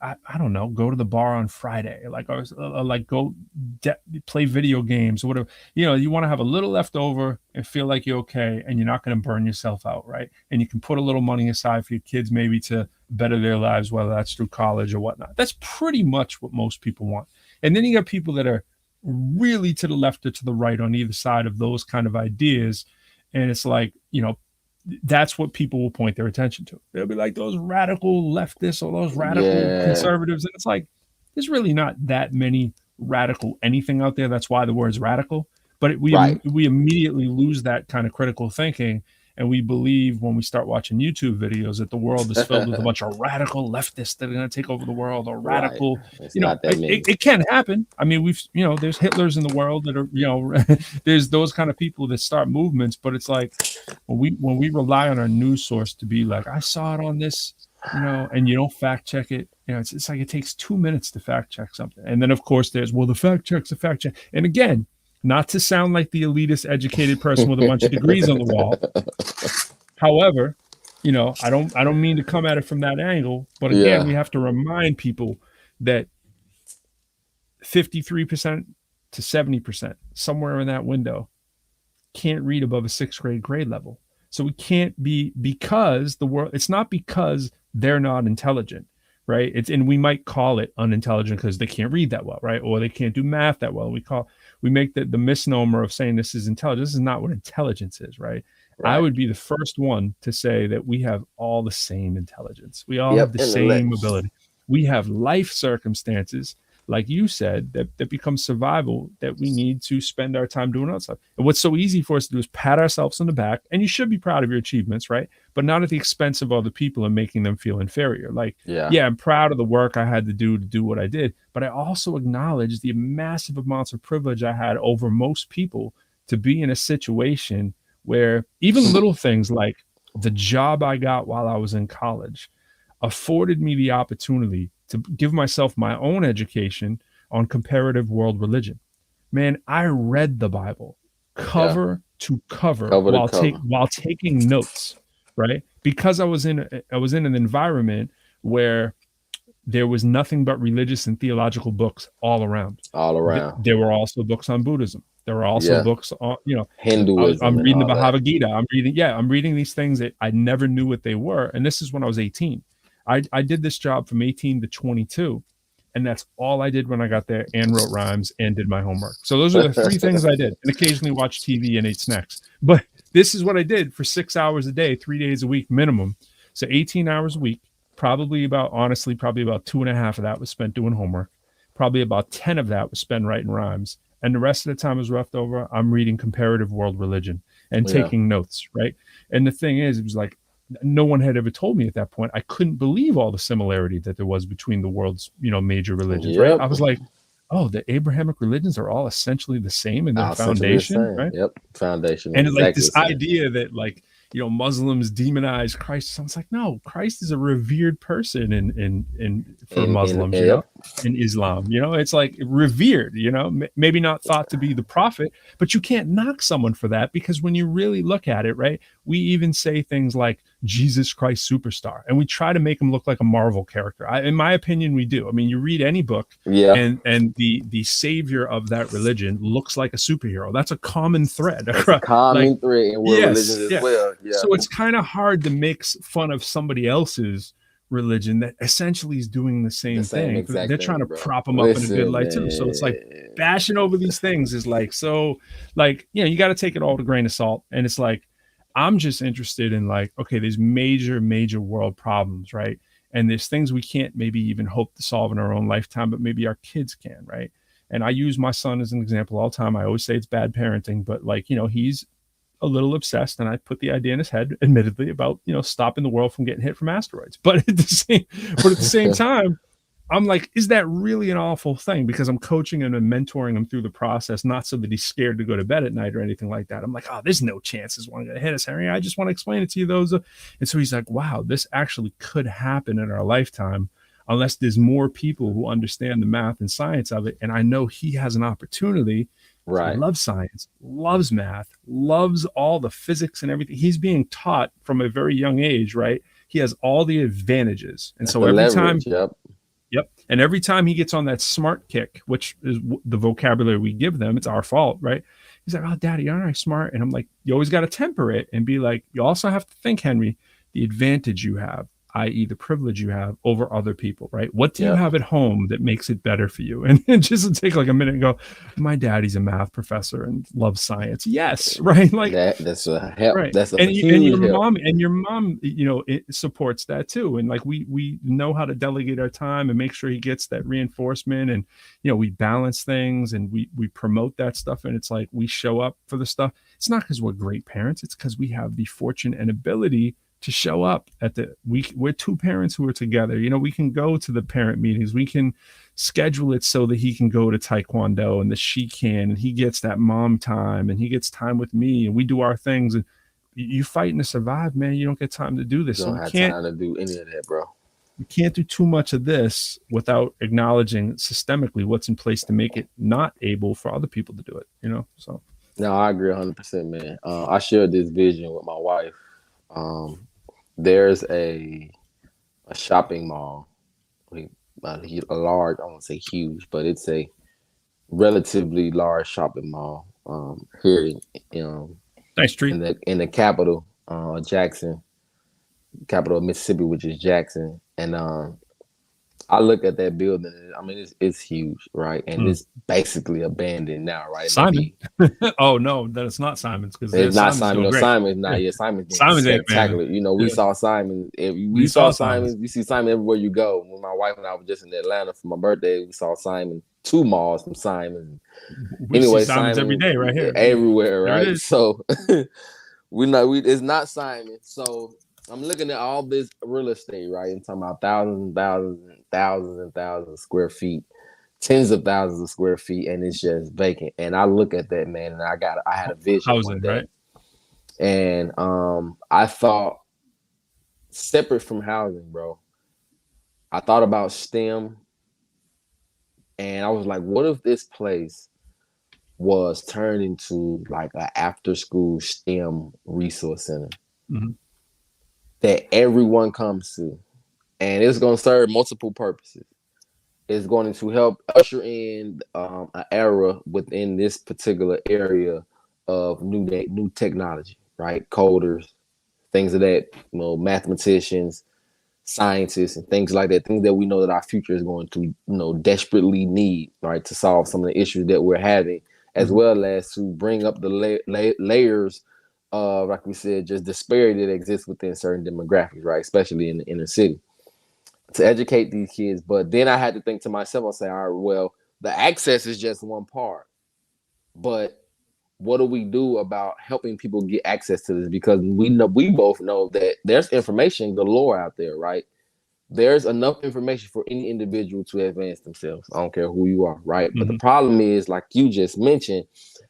I don't know, go to the bar on Friday, like, or like go play video games or whatever. You want to have a little left over and feel like you're okay, and you're not going to burn yourself out, right? And you can put a little money aside for your kids, maybe to better their lives, whether that's through college or whatnot. That's pretty much what most people want. And then you got people that are really to the left or to the right on either side of those kind of ideas. And it's like, that's what people will point their attention to. They'll be like those radical leftists or those radical conservatives. And it's like, there's really not that many radical anything out there. That's why the word's radical. But we immediately lose that kind of critical thinking. And we believe when we start watching YouTube videos that the world is filled with a bunch of radical leftists that are going to take over the world, or radical, it can happen. I mean, there's Hitlers in the world that are, there's those kind of people that start movements, but it's like when we rely on our news source to be like, I saw it on this, and you don't fact check it, it's like it takes 2 minutes to fact check something. And then of course there's, the fact check's a fact check. And again, not to sound like the elitist educated person with a bunch of degrees on the wall. However, I don't mean to come at it from that angle, but again, we have to remind people that 53% to 70%, somewhere in that window, can't read above a 6th grade level. So we can't be, because it's not because they're not intelligent, right? And we might call it unintelligent because they can't read that well, right? Or they can't do math that well. We make the misnomer of saying this is intelligence. This is not what intelligence is, right? I would be the first one to say that we have all the same intelligence. We all have the same ability. We have life circumstances, like you said, that become survival, that we need to spend our time doing outside. And what's so easy for us to do is pat ourselves on the back, and you should be proud of your achievements, right? But not at the expense of other people and making them feel inferior. Like, I'm proud of the work I had to do what I did, but I also acknowledge the massive amounts of privilege I had over most people to be in a situation where even little things like the job I got while I was in college afforded me the opportunity to give myself my own education on comparative world religion. Man, I read the Bible cover to cover while taking notes, right? Because I was in an environment where there was nothing but religious and theological books all around. All around. There were also books on Buddhism. There were also books on, Hinduism. I'm reading the and all that. Bhagavad Gita. I'm reading these things that I never knew what they were. And this is when I was 18. I did this job from 18 to 22. And that's all I did when I got there, and wrote rhymes and did my homework. So those are the three things I did, and occasionally watched TV and ate snacks. But this is what I did for 6 hours a day, 3 days a week minimum. So 18 hours a week, probably about 2.5 of that was spent doing homework. Probably about 10 of that was spent writing rhymes. And the rest of the time was left over, I'm reading comparative world religion and taking notes, right? And the thing is, it was like, no one had ever told me at that point. I couldn't believe all the similarity that there was between the world's, major religions, right? I was like, oh, the Abrahamic religions are all essentially the same in their foundation, right? Yep, foundation. And like this idea that Muslims demonize Christ. So I was like, no, Christ is a revered person for Muslims, in Islam. It's like revered, maybe not thought to be the prophet, but you can't knock someone for that, because when you really look at it, right, we even say things like Jesus Christ superstar, and we try to make him look like a Marvel character. In my opinion, we do. I mean, you read any book, and the savior of that religion looks like a superhero. That's a common thread. That's a common thread in world religions as well. Yeah. So it's kind of hard to make fun of somebody else's religion that essentially is doing the same thing. They're trying to prop them up in a good light too. So it's like bashing over these things is like, you got to take it all with a grain of salt. And it's like, I'm just interested in okay, there's major world problems, right? And there's things we can't maybe even hope to solve in our own lifetime, but maybe our kids can, right? And I use my son as an example all the time. I always say it's bad parenting, but he's a little obsessed, and I put the idea in his head, admittedly, about stopping the world from getting hit from asteroids. But at the same time, I'm like, is that really an awful thing? Because I'm coaching him and mentoring him through the process, not so that he's scared to go to bed at night or anything like that. I'm like, oh, there's no chance this one's going to hit us, Henry. I just want to explain it to you. And so he's like, wow, this actually could happen in our lifetime, unless there's more people who understand the math and science of it. And I know he has an opportunity. Right. He loves science, loves math, loves all the physics and everything. He's being taught from a very young age, right? He has all the advantages. And so every time, and every time he gets on that smart kick, which is the vocabulary we give them, it's our fault, right? He's like, oh, Daddy, aren't I smart? And I'm like, you always got to temper it and be like, you also have to think, Henry, the advantage you have, i.e. the privilege you have over other people, right? What do you have at home that makes it better for you? And just to take like a minute and go, my daddy's a math professor and loves science. Yes, right? Like that's a help. Right. That's a and huge your help. mom, it supports that too. And like we know how to delegate our time and make sure he gets that reinforcement. And we balance things and we promote that stuff. And it's like we show up for the stuff. It's not because we're great parents. It's because we have the fortune and ability to show up we're two parents who are together. We can go to the parent meetings. We can schedule it so that he can go to Taekwondo and she can, and he gets that mom time and he gets time with me and we do our things. And you fighting to survive, man. You don't get time to do this. You don't have time to do any of that, bro. You can't do too much of this without acknowledging systemically what's in place to make it not able for other people to do it, So. No, I agree 100%, man. I shared this vision with my wife. There's a shopping mall, a large, I won't say huge, but it's a relatively large shopping mall here in nice street in the capital, Jackson, capital of Mississippi, which is Jackson. And I look at that building. I mean, it's huge, right? And it's basically abandoned now, right? Simon. Oh no, that it's not Simon's because it's not Simon. No, Simon's not. Yeah, Simon's spectacular. We saw Simon. We saw Simon. You see Simon everywhere you go. When my wife and I were just in Atlanta for my birthday, we saw Simon. 2 malls from Simon. Anyway, Simon's every day, right here, everywhere, right? So we know it's not Simon. So I'm looking at all this real estate, right? I'm talking about thousands of square feet, tens of thousands of square feet, and it's just vacant. And I look at that, man, and I had a vision housing, one day. Right? And I thought, separate from housing, bro, I thought about STEM, and I was like, what if this place was turned into like an after-school STEM resource center? Mm-hmm. That everyone comes to, and it's going to serve multiple purposes. It's going to help usher in an era within this particular area of new technology, right? Coders, things of that, mathematicians, scientists, and things like that. Things that we know that our future is going to, desperately need, right, to solve some of the issues that we're having, as well as to bring up the layers of, like we said, just disparity that exists within certain demographics, right, especially in the inner city, to educate these kids. But then I had to think to myself, I say, all right, well, the access is just one part, but what do we do about helping people get access to this? Because we both know that there's information galore out there, right? There's enough information for any individual to advance themselves. I don't care who you are, right? But the problem is, like you just mentioned,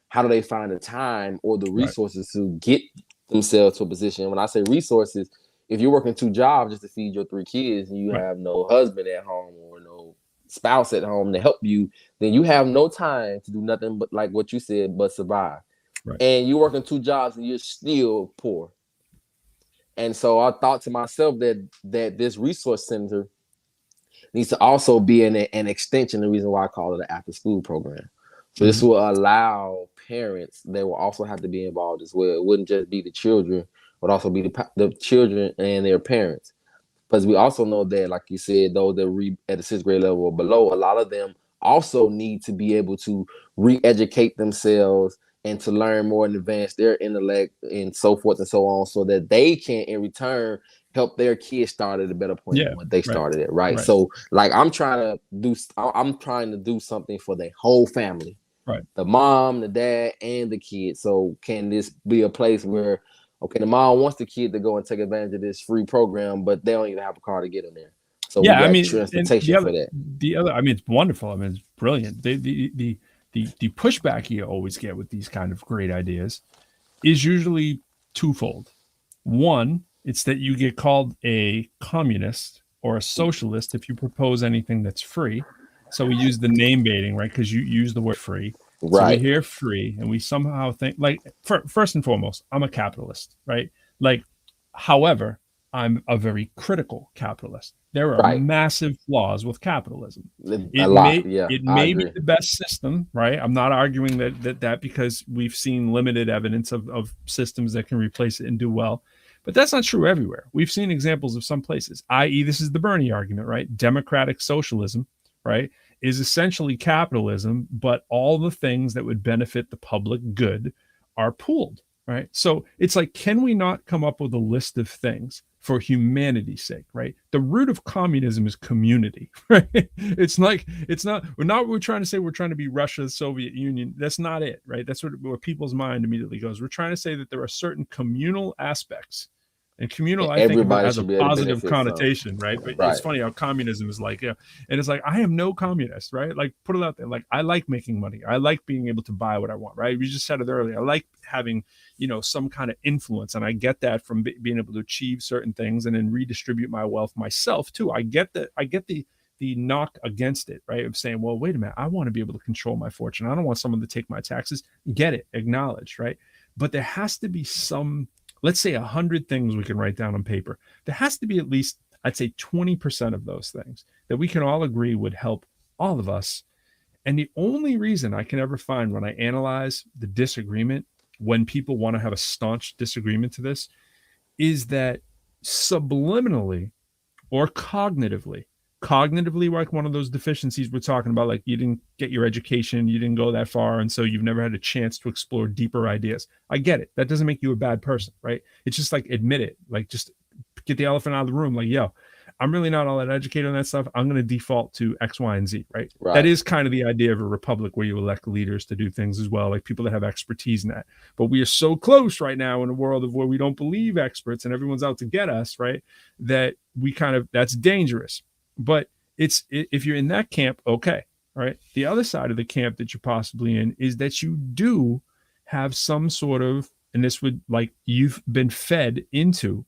how do they find the time or the resources to get themselves to a position? When I say resources, if you're working 2 jobs just to feed your 3 kids and you have no husband at home or no spouse at home to help you, then you have no time to do nothing but, like what you said, but survive. And you're working 2 jobs and you're still poor. And so I thought to myself that this resource center needs to also be an extension. The reason why I call it an after school program. So this will allow parents, they will also have to be involved as well. It wouldn't just be the children, but also be the children and their parents. Because we also know that, like you said, those that read at the 6th grade level or below, a lot of them also need to be able to re-educate themselves and to learn more and advance their intellect and so forth and so on, so that they can, in return, help their kids start at a better point than what they started at, right? So, like, I'm trying to do something for the whole family, the mom, the dad, and the kid. So, can this be a place where, okay, the mom wants the kid to go and take advantage of this free program, but they don't even have a car to get them there. So, we got transportation for that. It's wonderful. I mean, it's brilliant. The pushback you always get with these kind of great ideas is usually twofold. One, it's that you get called a communist or a socialist if you propose anything that's free. So we use the name baiting, right? Because you use the word free. So we hear free and we somehow think, like, first and foremost, I'm a capitalist, right? Like, however, I'm a very critical capitalist. There are massive flaws with capitalism. It may be the best system, right? I'm not arguing that because we've seen limited evidence of systems that can replace it and do well. But that's not true everywhere. We've seen examples of some places, i.e., this is the Bernie argument, right? Democratic socialism, right, is essentially capitalism, but all the things that would benefit the public good are pooled, right? So it's like, can we not come up with a list of things for humanity's sake, right? The root of communism is community, right? It's not, we're trying to say we're trying to be Russia, the Soviet Union. That's not it, right? That's where people's mind immediately goes. We're trying to say that there are certain communal aspects. And communal, I think, has a positive connotation, right? But it's funny how communism is like, and it's like, I am no communist, right? Like, put it out there. Like, I like making money. I like being able to buy what I want, right? We just said it earlier. I like having, some kind of influence. And I get that from being able to achieve certain things and then redistribute my wealth myself too. I get the knock against it, right? Of saying, well, wait a minute, I want to be able to control my fortune. I don't want someone to take my taxes. Get it, acknowledged, right? But there has to be some, let's say 100 things we can write down on paper. There has to be at least, I'd say 20% of those things that we can all agree would help all of us. And the only reason I can ever find when I analyze the disagreement, when people want to have a staunch disagreement to this, is that subliminally or cognitively, like one of those deficiencies we're talking about, like you didn't get your education, you didn't go that far, and so you've never had a chance to explore deeper ideas. I get it. That doesn't make you a bad person, right? It's just like, admit it. Like, just get the elephant out of the room. Like, yo, I'm really not all that educated on that stuff. I'm going to default to X, Y, and Z, right? That is kind of the idea of a republic where you elect leaders to do things as well, like people that have expertise in that. But we are so close right now in a world of where we don't believe experts and everyone's out to get us, right? That that's dangerous. But if you're in that camp, okay, right? The other side of the camp that you're possibly in is that you do have some sort of, and this would, like, you've been fed into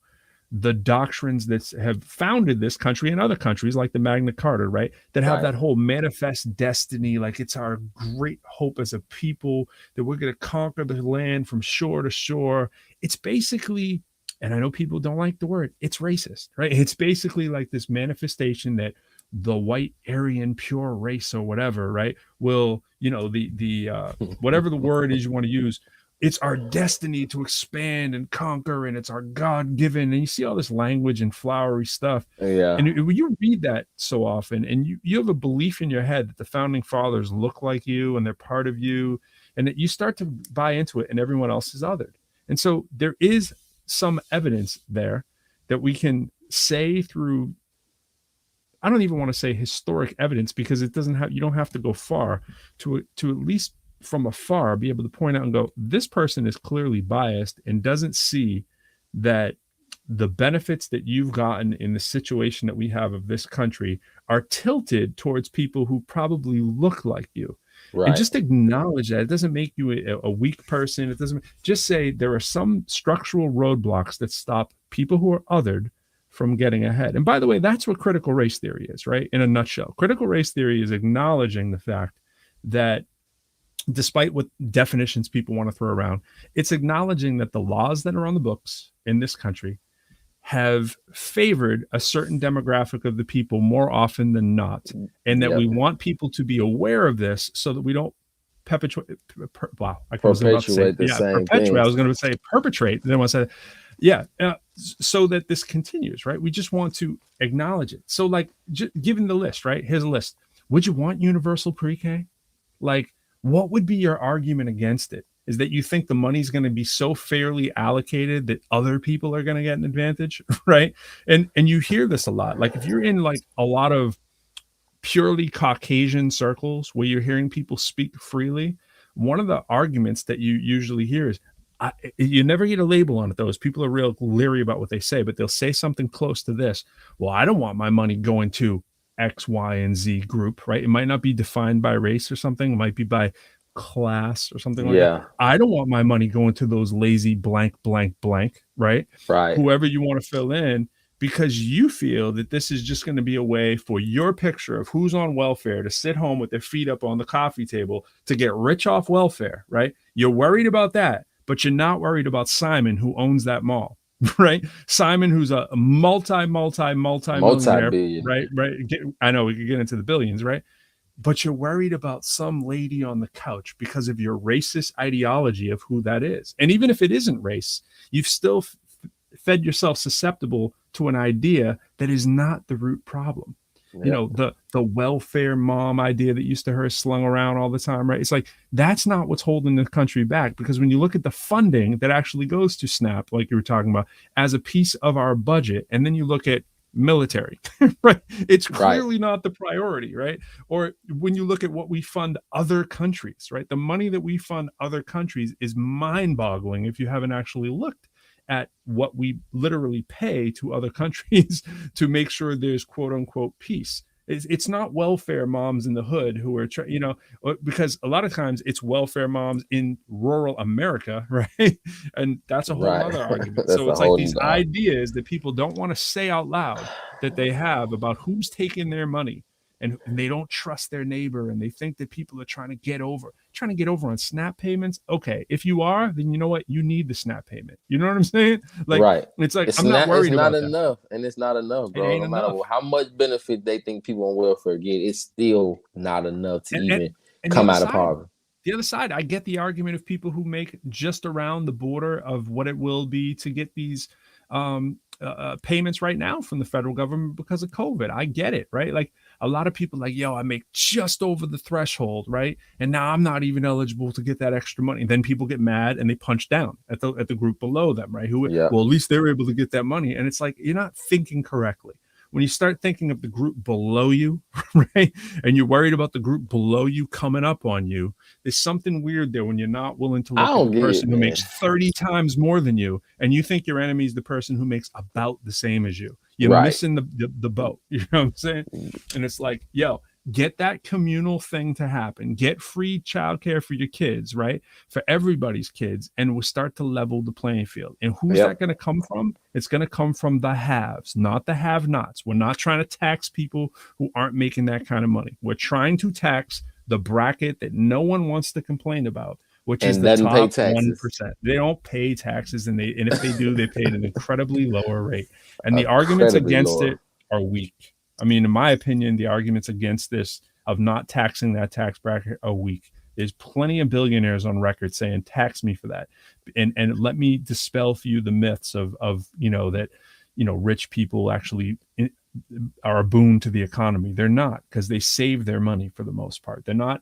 the doctrines that have founded this country and other countries, like the Magna Carta, right? That have that whole manifest destiny, like it's our great hope as a people that we're going to conquer the land from shore to shore. It's basically and I know people don't like the word, it's racist, right? It's basically like this manifestation that the white Aryan pure race or whatever, right, will, the whatever the word is you want to use, it's our destiny to expand and conquer, and it's our God-given. And you see all this language and flowery stuff. Yeah. And when you read that so often, and you have a belief in your head that the founding fathers look like you and they're part of you, and that you start to buy into it, and everyone else is othered. And so there is some evidence there that we can say through, I don't even want to say historic evidence, because it doesn't have, you don't have to go far to at least from afar be able to point out and go, this person is clearly biased and doesn't see that the benefits that you've gotten in the situation that we have of this country are tilted towards people who probably look like you. Right. And just acknowledge that. It doesn't make you a weak person. It doesn't, just say there are some structural roadblocks that stop people who are othered from getting ahead. And by the way, that's what critical race theory is, right? In a nutshell, critical race theory is acknowledging the fact that despite what definitions people want to throw around, it's acknowledging that the laws that are on the books in this country have favored a certain demographic of the people more often than not. And that we want people to be aware of this so that we don't perpetuate. Wow. I was about to say, perpetuate. I was going to say perpetrate. Then I want to say, so that this continues, right? We just want to acknowledge it. So like, given the list, right? Here's a list. Would you want universal pre-K? Like, what would be your argument against it? Is that you think the money's going to be so fairly allocated that other people are going to get an advantage, right? And you hear this a lot. Like if you're in like a lot of purely Caucasian circles where you're hearing people speak freely, one of the arguments that you usually hear is, you never get a label on it though. People are real leery about what they say, but they'll say something close to this. Well, I don't want my money going to X, Y, and Z group, right? It might not be defined by race or something. It might be by class or something like that. I don't want my money going to those lazy blank, blank, blank, right? Right. Whoever you want to fill in, because you feel that this is just going to be a way for your picture of who's on welfare to sit home with their feet up on the coffee table to get rich off welfare, right? You're worried about that, but you're not worried about Simon, who owns that mall. Right, Simon, who's a multi-millionaire, right? I know we could get into the billions, right? But you're worried about some lady on the couch because of your racist ideology of who that is. And even if it isn't race, you've still fed yourself susceptible to an idea that is not the root problem. You know, the welfare mom idea that used to her slung around all the time, right? It's like, that's not what's holding the country back, because when you look at the funding that actually goes to SNAP, like you were talking about, as a piece of our budget, and then you look at military, right? It's clearly not the priority, right? Or when you look at what we fund other countries, right? The money that we fund other countries is mind-boggling if you haven't actually looked at what we literally pay to other countries to make sure there's quote unquote peace. It's not welfare moms in the hood who are, because a lot of times it's welfare moms in rural America, right? And that's a whole other argument. So it's like these ideas that people don't want to say out loud that they have about who's taking their money, and they don't trust their neighbor, and they think that people are trying to get over on SNAP payments. Okay, if you are, then you know what? You need the SNAP payment. You know what I'm saying? Like, it's like, I'm not worried about that. It's not enough, and it's not enough, bro. No matter how much benefit they think people on welfare get, it's still not enough to even come out of poverty. The other side, I get the argument of people who make just around the border of what it will be to get these payments right now from the federal government because of COVID. I get it, right? Like, a lot of people like, yo, I make just over the threshold, right? And now I'm not even eligible to get that extra money. And then people get mad and they punch down at the group below them, right? Well, at least they're able to get that money. And it's like, you're not thinking correctly. When you start thinking of the group below you, right? And you're worried about the group below you coming up on you, there's something weird there when you're not willing to look at the person who makes 30 times more than you, and you think your enemy is the person who makes about the same as you. You're missing the boat. You know what I'm saying? And it's like, yo, get that communal thing to happen. Get free childcare for your kids, right? For everybody's kids. And we'll start to level the playing field. And who's that going to come from? It's going to come from the haves, not the have-nots. We're not trying to tax people who aren't making that kind of money. We're trying to tax the bracket that no one wants to complain about, which is And the doesn't pay top taxes. 1%. They don't pay taxes, and if they do, they pay at an incredibly lower rate. And the arguments Incredibly against lower. it are weak. I mean, in my opinion, the arguments against this of not taxing that tax bracket are weak. There's plenty of billionaires on record saying, tax me for that. And let me dispel for you the myths of that, rich people actually are a boon to the economy. They're not, because they save their money for the most part. They're not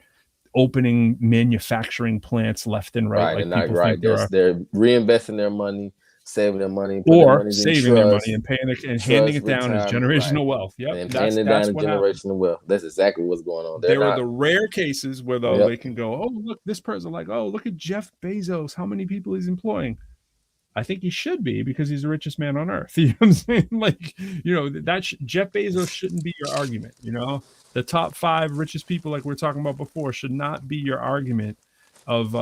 opening manufacturing plants left and right. Right, Like people right. think there are. They're reinvesting their money, saving their money, putting their Or money in saving trust, their money and paying it and handing it down as retirement, generational right. wealth. Yep, And that's handing down a what happens. generational wealth. That's exactly what's going on. There are the rare cases where Yep. they can go, oh, look, this person, like, oh, look at Jeff Bezos, how many people he's employing. I think he should be, because he's the richest man on earth. You know what I'm saying? Like, Jeff Bezos shouldn't be your argument. The top 5 richest people, like we were talking about before, should not be your argument of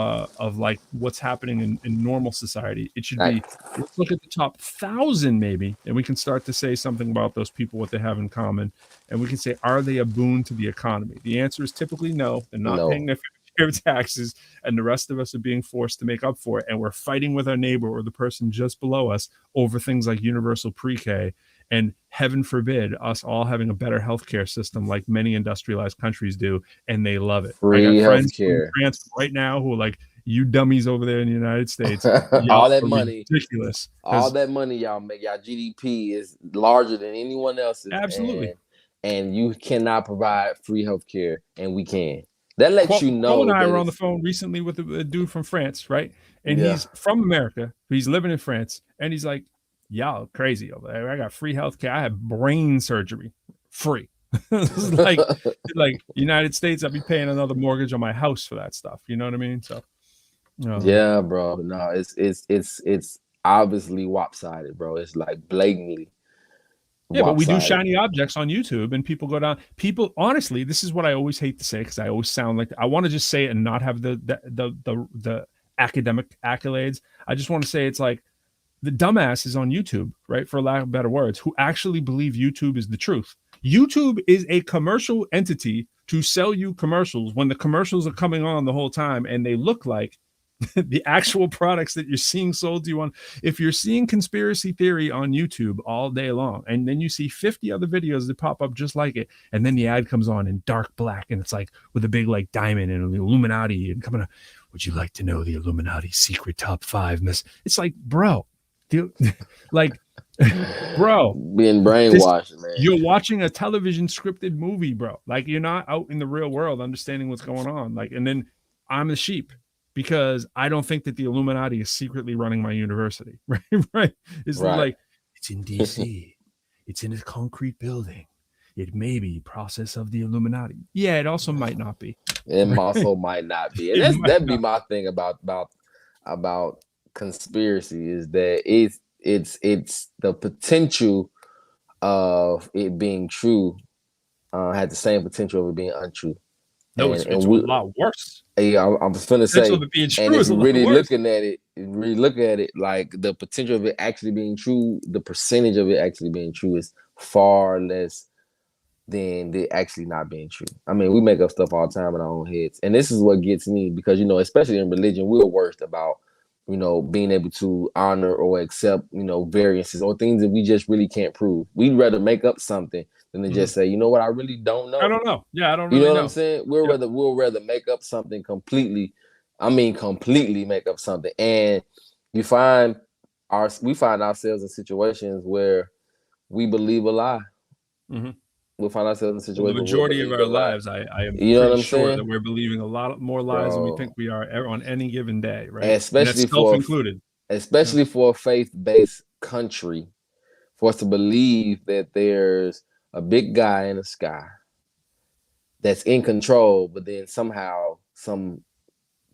like what's happening in normal society. It should be, let's look at the top 1,000 maybe, and we can start to say something about those people, what they have in common, and we can say, are they a boon to the economy? The answer is typically no. They're not paying their fair taxes, and the rest of us are being forced to make up for it, and we're fighting with our neighbor or the person just below us over things like universal pre-K, and heaven forbid us all having a better healthcare system like many industrialized countries do, and they love it. Free I got friends healthcare in France right now who are like, you dummies over there in the United States, all that money, ridiculous. All that money y'all make, y'all GDP is larger than anyone else's. Absolutely. And you cannot provide free healthcare, and we can. That lets you know. Paul and I were on the phone recently with a dude from France, right? And he's from America. He's living in France, and he's like, y'all crazy over there. I got free healthcare. I have brain surgery free. like United States, I'd be paying another mortgage on my house for that stuff. You know what I mean? So yeah, bro. No, it's obviously lopsided, bro. It's like blatantly. Yeah, but we do shiny objects on YouTube, and people go down. People, honestly, this is what I always hate to say, because I always sound like I want to just say it and not have the academic accolades. I just want to say it's like the dumbasses on YouTube, right, for lack of better words, who actually believe YouTube is the truth. YouTube is a commercial entity to sell you commercials when the commercials are coming on the whole time, and they look like the actual products that you're seeing sold to you on. If you're seeing conspiracy theory on YouTube all day long, and then you see 50 other videos that pop up just like it, and then the ad comes on in dark black, and it's like with a big like diamond and the Illuminati and coming up, would you like to know the Illuminati secret top 5 miss? It's like, bro, like, bro, being brainwashed, man. You're watching a television scripted movie, bro. Like, you're not out in the real world understanding what's going on. Like, and then I'm the sheep, because I don't think that the Illuminati is secretly running my university. Right. It's like, it's in DC. It's in a concrete building. It may be process of the Illuminati. Yeah, it also might not be. It also might not be. And that'd be my thing about conspiracy, is that it's the potential of it being true had the same potential of it being untrue. No, it's a lot worse. Yeah, I'm just gonna say, and if you really looking at it, like the potential of it actually being true, the percentage of it actually being true is far less than it actually not being true. I mean, we make up stuff all the time in our own heads, and this is what gets me, because especially in religion, we're worst about being able to honor or accept variances or things that we just really can't prove. We'd rather make up something than to just say, you know what, I really don't know. I don't know. Yeah, I don't really know. What I'm saying? We'll rather make up something completely. I mean, completely make up something, and we find ourselves in situations where we believe a lie. Mm-hmm. We'll find ourselves in situations. The majority of our lives, I am pretty sure that we're believing a lot more lies than we think we are on any given day, right? Especially self-included. Especially for a faith-based country, for us to believe that there's a big guy in the sky that's in control, but then somehow some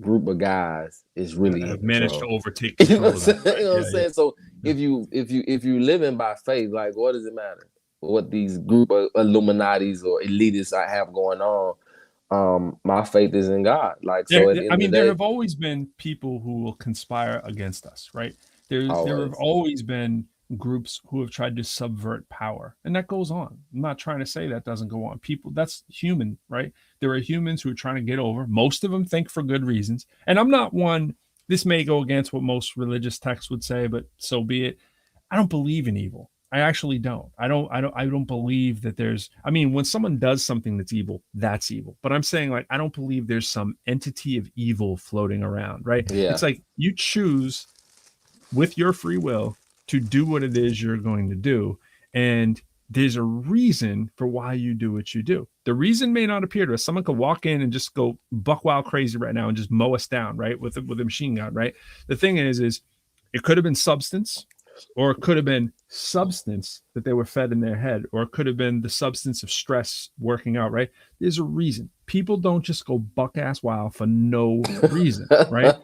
group of guys is really have managed to overtake control. You know what I'm saying? So if you living by faith, like, what does it matter what these group of Illuminatis or elitists I have going on? My faith is in God. Like, so there have always been people who will conspire against us, right? There have always been groups who have tried to subvert power, and that goes on. I'm not trying to say that doesn't go on. People, that's human, right? There are humans who are trying to get over. Most of them think for good reasons, and I'm not one. This may go against what most religious texts would say, but so be it. I don't believe in evil. I actually don't. I don't believe that there's, I mean, when someone does something that's evil, that's evil. But I'm saying, like, I don't believe there's some entity of evil floating around, right? Yeah. It's like you choose with your free will to do what it is you're going to do. And there's a reason for why you do what you do. The reason may not appear to us. Someone could walk in and just go buck wild crazy right now and just mow us down, right? With a machine gun, right? The thing is it could have been substance, or it could have been substance that they were fed in their head, or it could have been the substance of stress working out, right? There's a reason. People don't just go buck ass wild for no reason, right?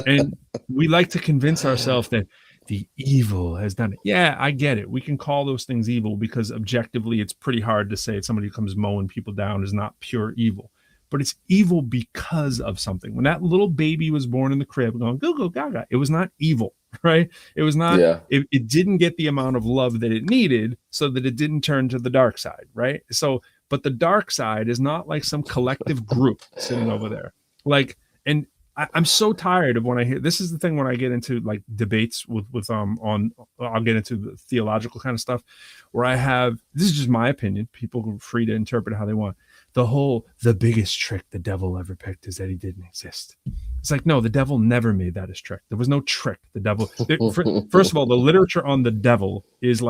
And we like to convince ourselves that the evil has done it. Yeah, I get it. We can call those things evil because objectively it's pretty hard to say somebody who comes mowing people down is not pure evil. But it's evil because of something. When that little baby was born in the crib going, go, go, gaga, it was not evil, right? It was not, it didn't get the amount of love that it needed so that it didn't turn to the dark side, right? So, but the dark side is not like some collective group sitting over there. Like, and I'm so tired of when I hear, this is the thing when I get into like debates with on, I'll get into the theological kind of stuff where I have, this is just my opinion. People are free to interpret how they want. The biggest trick the devil ever picked is that he didn't exist. It's like, no, the devil never made that his trick. There was no trick. The devil, first of all, the literature on the devil is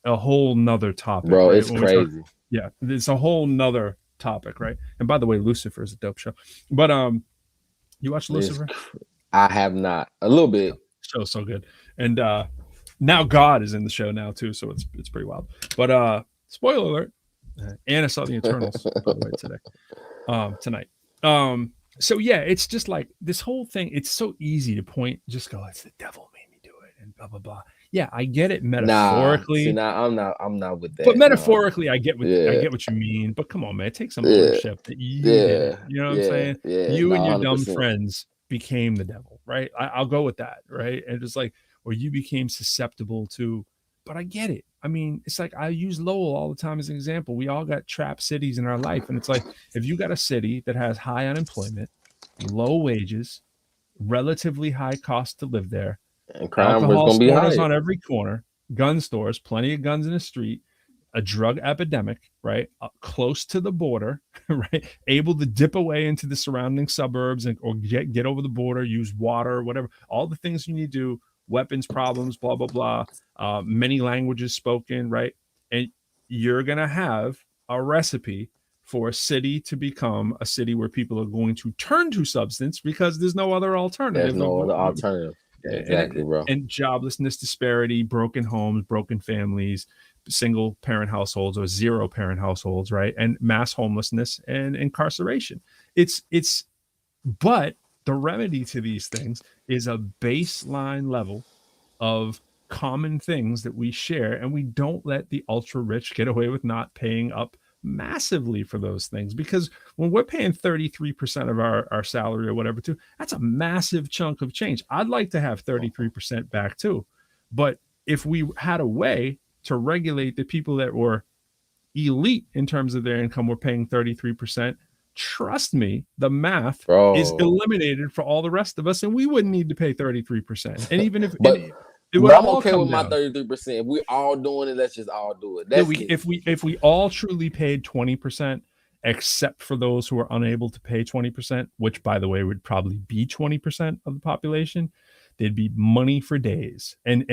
a whole nother topic. Bro, right? It's crazy. Yeah. It's a whole nother topic. Right. And by the way, Lucifer is a dope show, but, you watch Lucifer? I have not. A little bit. Show's so good. And now God is in the show now too, so it's pretty wild. But spoiler alert. And I saw the Eternals by the way tonight. So yeah, it's just like this whole thing. It's so easy to point, just go, it's the devil made me do it, and blah blah blah. Yeah, I get it metaphorically. I'm not with that. But metaphorically, I get what you mean. But come on, man, take some ownership that you did. You know what I'm saying? You and your 100%. Dumb friends became the devil, right? I'll go with that, right? And it's like, or you became susceptible to. But I get it. I mean, it's like I use Lowell all the time as an example. We all got trapped cities in our life, and it's like if you got a city that has high unemployment, low wages, relatively high cost to live there. And crime was going to be high on every corner, gun stores, plenty of guns in the street, a drug epidemic, right? Close to the border, right? Able to dip away into the surrounding suburbs or get over the border, use water, whatever, all the things you need to do, weapons problems, blah, blah, blah, many languages spoken, right? And you're going to have a recipe for a city to become a city where people are going to turn to substance because there's no other alternative. There's no other alternative. Exactly, bro. And joblessness disparity, broken homes, broken families, single parent households or zero parent households, right? And mass homelessness and incarceration. But the remedy to these things is a baseline level of common things that we share, and we don't let the ultra rich get away with not paying up massively for those things, because when we're paying 33% of our salary or whatever too, that's a massive chunk of change. I'd like to have 33% back too, but if we had a way to regulate the people that were elite in terms of their income were paying 33%, trust me, the math is eliminated for all the rest of us, and we wouldn't need to pay 33%. And even if but I'm okay with my 33%. If we're all doing it, let's just all do it. If we all truly paid 20%, except for those who are unable to pay 20%, which by the way would probably be 20% of the population, there'd be money for days. And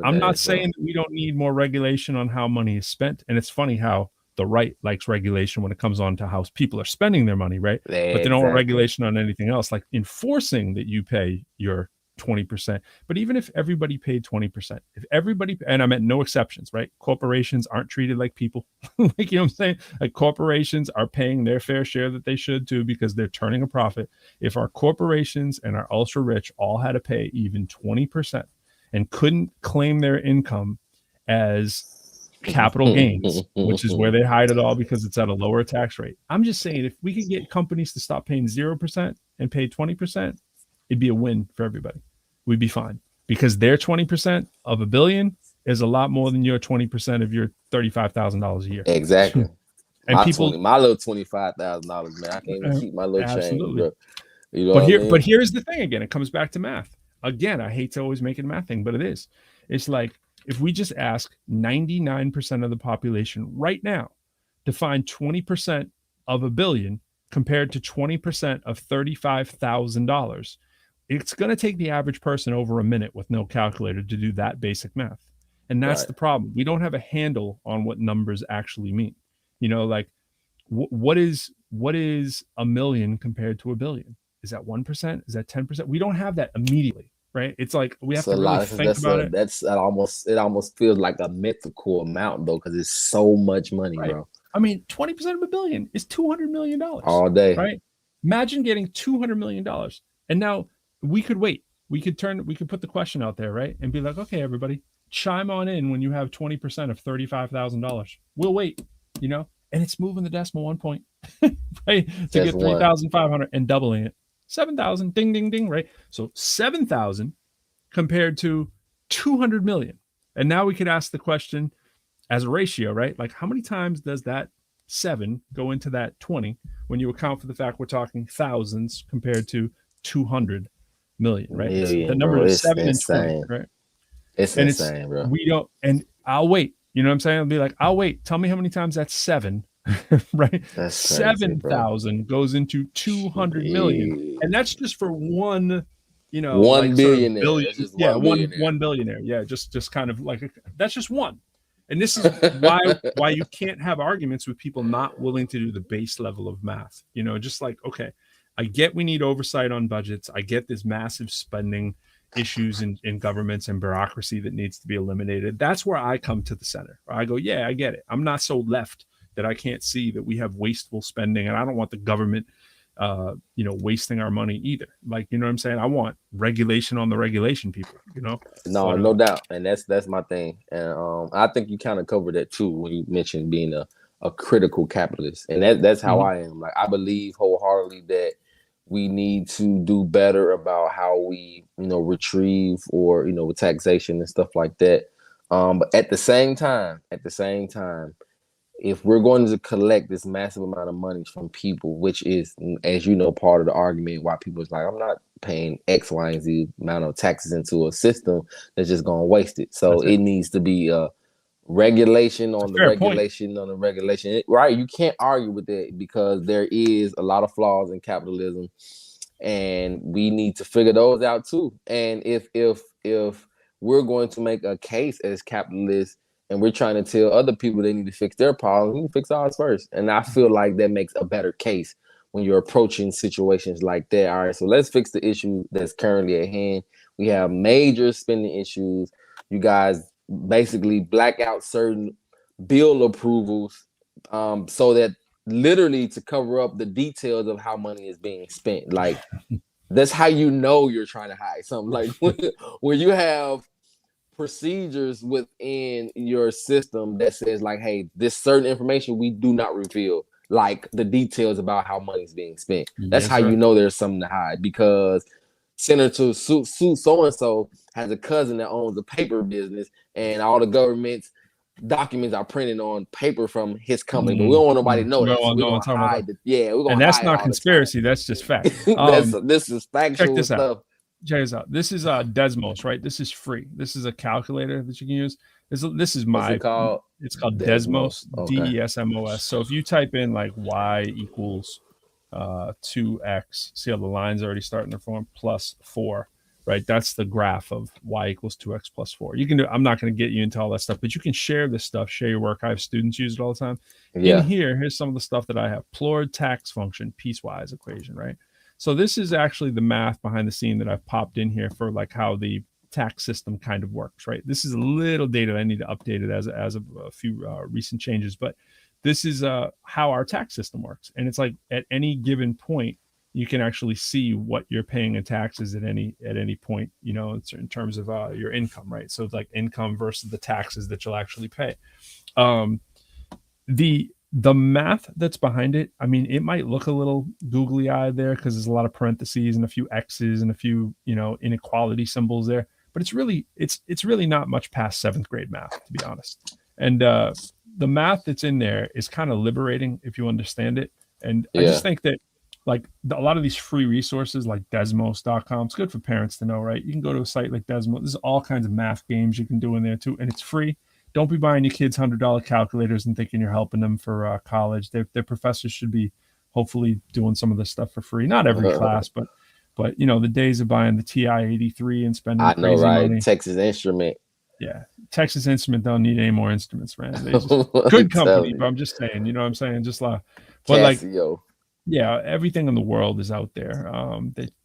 I'm not saying that we don't need more regulation on how money is spent. And it's funny how the right likes regulation when it comes on to how people are spending their money, right? But they don't want regulation on anything else, like enforcing that you pay your 20%. But even if everybody paid 20%, if everybody, and I meant no exceptions, right? Corporations aren't treated like people. Like, you know what I'm saying? Like corporations are paying their fair share that they should too, because they're turning a profit. If our corporations and our ultra rich all had to pay even 20% and couldn't claim their income as capital gains, which is where they hide it all because it's at a lower tax rate. I'm just saying, if we could get companies to stop paying 0% and pay 20%, it'd be a win for everybody. We'd be fine, because their 20% of $1 billion is a lot more than your 20% of your $35,000 a year. Exactly. And people, my little $25,000, man. I can't even keep my little change, bro. You know but here's the thing again. It comes back to math. Again, I hate to always make it a math thing, but it is. It's like if we just ask 99% of the population right now to find 20% of $1 billion compared to 20% of $35,000, it's going to take the average person over a minute with no calculator to do that basic math. And that's the problem. We don't have a handle on what numbers actually mean. You know, like what is $1 million compared to $1 billion? Is that 1%? Is that 10%? We don't have that immediately, right? It's like we have to really think about it. It almost feels like a mythical amount though, because it's so much money, bro. I mean, 20% of $1 billion is $200 million all day, right? Imagine getting $200 million, and now we could wait. We could put the question out there, right, and be like, okay, everybody, chime on in when you have 20% of $35,000. We'll wait, you know, and it's moving the decimal 1 point, right, to get 3,500 and doubling it. 7,000, ding, ding, ding, right? So 7,000 compared to 200 million. And now we could ask the question as a ratio, right? Like how many times does that 7 go into that 20 when you account for the fact we're talking thousands compared to 200 million, right? The number is 7 and 20, right? It's insane, bro. We don't, and I'll wait. You know what I'm saying? I'll be like, I'll wait. Tell me how many times that's 7. Right? 7,000 goes into 200 million. And that's just for one, you know, one billionaire. One billionaire. Yeah, just kind of like that's just one. And this is why you can't have arguments with people not willing to do the base level of math. You know, just like, okay, I get we need oversight on budgets. I get this massive spending issues in governments and bureaucracy that needs to be eliminated. That's where I come to the center. I go, yeah, I get it. I'm not so left that I can't see that we have wasteful spending, and I don't want the government, wasting our money either. Like, you know what I'm saying? I want regulation on the regulation, people. You know? No doubt, and that's my thing. And I think you kind of covered that too when you mentioned being a critical capitalist, and that's how I am. Like, I believe wholeheartedly that we need to do better about how we, retrieve or with taxation and stuff like that. But at the same time. If we're going to collect this massive amount of money from people, which is, as you know, part of the argument why people is like, I'm not paying X, Y, and Z amount of taxes into a system that's just going to waste it. So it needs to be a regulation on the regulation on the regulation. Right. You can't argue with that because there is a lot of flaws in capitalism and we need to figure those out too. And if we're going to make a case as capitalists, and we're trying to tell other people they need to fix their problems, we need to fix ours first. And I feel like that makes a better case when you're approaching situations like that. All right, so let's fix the issue that's currently at hand. We have major spending issues. You guys basically black out certain bill approvals so that literally to cover up the details of how money is being spent. Like, that's how you know you're trying to hide something. Like when you have procedures within your system that says like, hey, this certain information we do not reveal, like the details about how money's being spent. That's how you know there's something to hide, because Senator Sue so-and-so has a cousin that owns a paper business and all the government's documents are printed on paper from his company, but we don't want nobody to know that. So we're gonna hide and that's not conspiracy, that's just fact. This is factual check this stuff. Out. Check this out. This is Desmos, right? This is free. This is a calculator that you can use. This is my. It's called Desmos. Okay. DESMOS. So if you type in like y equals 2x, see how the lines already starting to form, plus 4, right? That's the graph of y equals 2x plus 4. You can do. I'm not going to get you into all that stuff, but you can share this stuff. Share your work. I have students use it all the time. Yeah. In here's some of the stuff that I have. Plord tax function, piecewise equation, right? So this is actually the math behind the scene that I've popped in here for like how the tax system kind of works, right? This is a little data I need to update it as of a few recent changes, but this is how our tax system works. And it's like at any given point, you can actually see what you're paying in taxes at any point, in terms of your income, right? So it's like income versus the taxes that you'll actually pay. The math that's behind it, I mean, it might look a little googly eyed there because there's a lot of parentheses and a few X's and a few, inequality symbols there. but it's really not much past 7th grade math, to be honest. And the math that's in there is kind of liberating if you understand it. And I just think that like a lot of these free resources like Desmos.com, it's good for parents to know, right? You can go to a site like Desmos. There's all kinds of math games you can do in there too, and it's free. Don't be buying your kids $100 calculators and thinking you're helping them for college. Their professors should be hopefully doing some of this stuff for free. Not every class, but you know, the days of buying the TI-83 and spending crazy money. Texas Instrument. Yeah, Texas Instrument don't need any more instruments, man. They just, good company, but I'm just saying, you know what I'm saying? Just like, but Casio. like, yeah, everything in the world is out there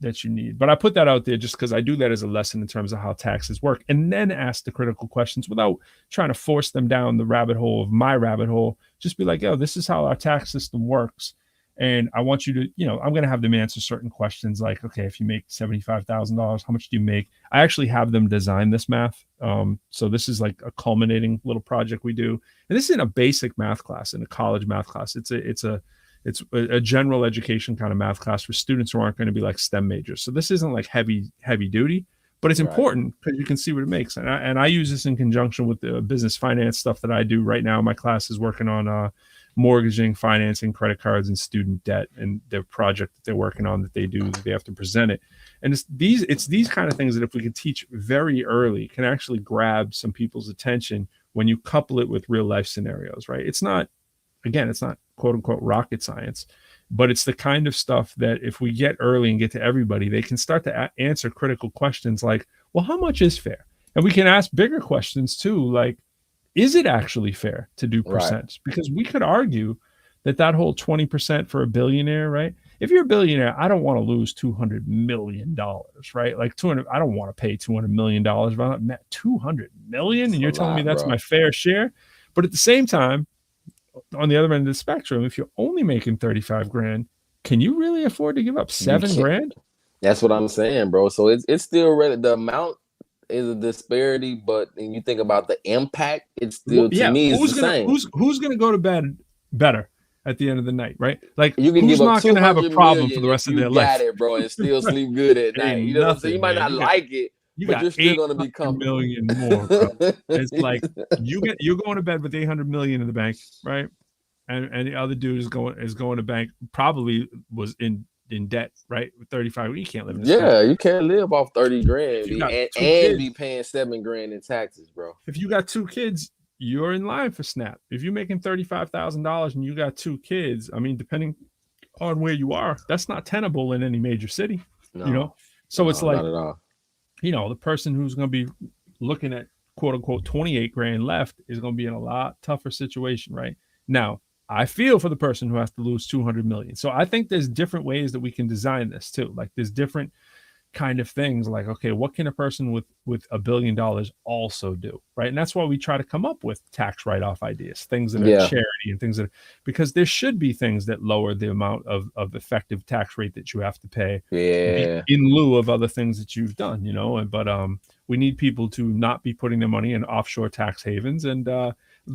that you need. But I put that out there just because I do that as a lesson in terms of how taxes work, and then ask the critical questions without trying to force them down the rabbit hole of my rabbit hole. Just be like, yo, this is how our tax system works. And I want you to, you know, I'm going to have them answer certain questions like, okay, if you make $75,000, how much do you make? I actually have them design this math. So this is like a culminating little project we do. And this is in a basic math class, in a college math class. It's a general education kind of math class for students who aren't going to be like STEM majors. So this isn't like heavy duty, but it's important because you can see what it makes. And I use this in conjunction with the business finance stuff that I do right now. My class is working on mortgaging, financing, credit cards, and student debt, and their project that they're working on that they have to present it. And it's these kind of things that if we could teach very early can actually grab some people's attention when you couple it with real life scenarios, right? It's not quote unquote rocket science, but it's the kind of stuff that if we get early and get to everybody, they can start to answer critical questions like, well, how much is fair? And we can ask bigger questions too, like, is it actually fair to do percent? Because we could argue that whole 20% for a billionaire, right? If you're a billionaire, I don't want to lose $200 million, right? Like I don't want to pay $200 million, but I'm at $200 million, and you're telling me that's my fair share. But at the same time, on the other end of the spectrum, if you're only making 35 grand, can you really afford to give up 7 grand? That's what I'm saying, bro. So it's still really, the amount is a disparity, but when you think about the impact, it's still to me it's the same. Who's gonna go to bed better at the end of the night, right? Like you can who's give not gonna have a problem for the rest of their life? You got it, bro, and still sleep good at night. You know what I'm saying? You might not like it, but you're still gonna be comfortable. $800 million more, bro. It's like you're going to bed with $800 million in the bank, right? And the other dude is going to bank, probably was in debt, right? With 35, you can't live in this country. You can't live off 30 grand and be paying 7 grand in taxes, bro. If you got 2 kids, you're in line for SNAP. If you're making $35,000 and you got 2 kids, I mean, depending on where you are, that's not tenable in any major city. No, you know, so it's like, not at all. You know, the person who's going to be looking at quote unquote 28 grand left is going to be in a lot tougher situation, right? Now, I feel for the person who has to lose 200 million. So I think there's different ways that we can design this too. Like there's different kind of things like, okay, what can a person with $1 billion also do? Right. And that's why we try to come up with tax write-off ideas, things that are charity and things that, because there should be things that lower the amount of effective tax rate that you have to pay in lieu of other things that you've done, you know, but we need people to not be putting their money in offshore tax havens and,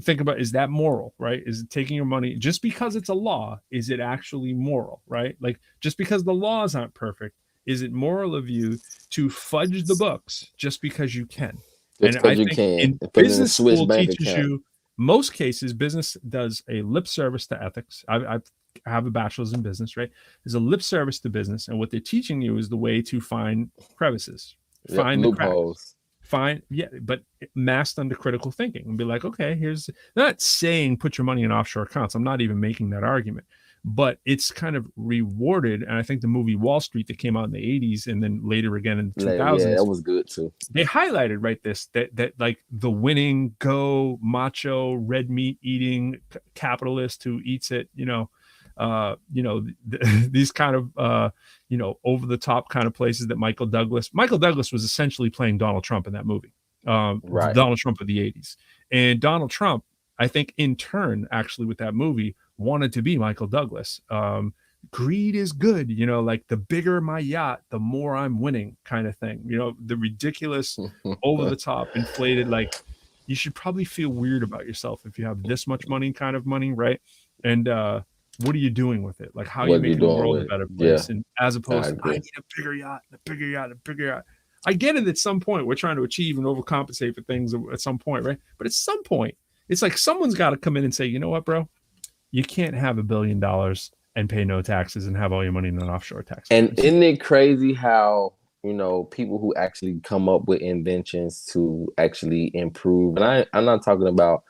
think about, is that moral, right? Is it taking your money just because it's a law? Is it actually moral, right? Like just because the laws aren't perfect, is it moral of you to fudge the books just because you can? Just and I you think can. in business school teaches you, most cases, business does a lip service to ethics. I have a bachelor's in business, right? There's a lip service to business. And what they're teaching you is the way to find crevices, find the loopholes. But masked under critical thinking and be like, okay, here's not saying put your money in offshore accounts. I'm not even making that argument, but it's kind of rewarded. And I think the movie Wall Street that came out in the 80s and then later again in the 2000s, that was good too. They highlighted right that like the winning macho red meat eating capitalist who eats it, these kind of over the top kind of places that Michael Douglas was essentially playing Donald Trump in that movie, Donald Trump of the 80s. And Donald Trump, I think in turn, actually with that movie wanted to be Michael Douglas. Greed is good, like the bigger my yacht, the more I'm winning kind of thing, the ridiculous over the top inflated, like you should probably feel weird about yourself if you have this much money kind of money. Right. And, what are you doing with it? Like, how are you making the world a better place? And as opposed to, I need a bigger yacht, a bigger yacht, a bigger yacht. I get it at some point. We're trying to achieve and overcompensate for things at some point, right? But at some point, it's like someone's got to come in and say, you know what, bro? You can't have $1 billion and pay no taxes and have all your money in an offshore tax. And isn't it crazy how, you know, people who actually come up with inventions to actually improve, and I'm not talking about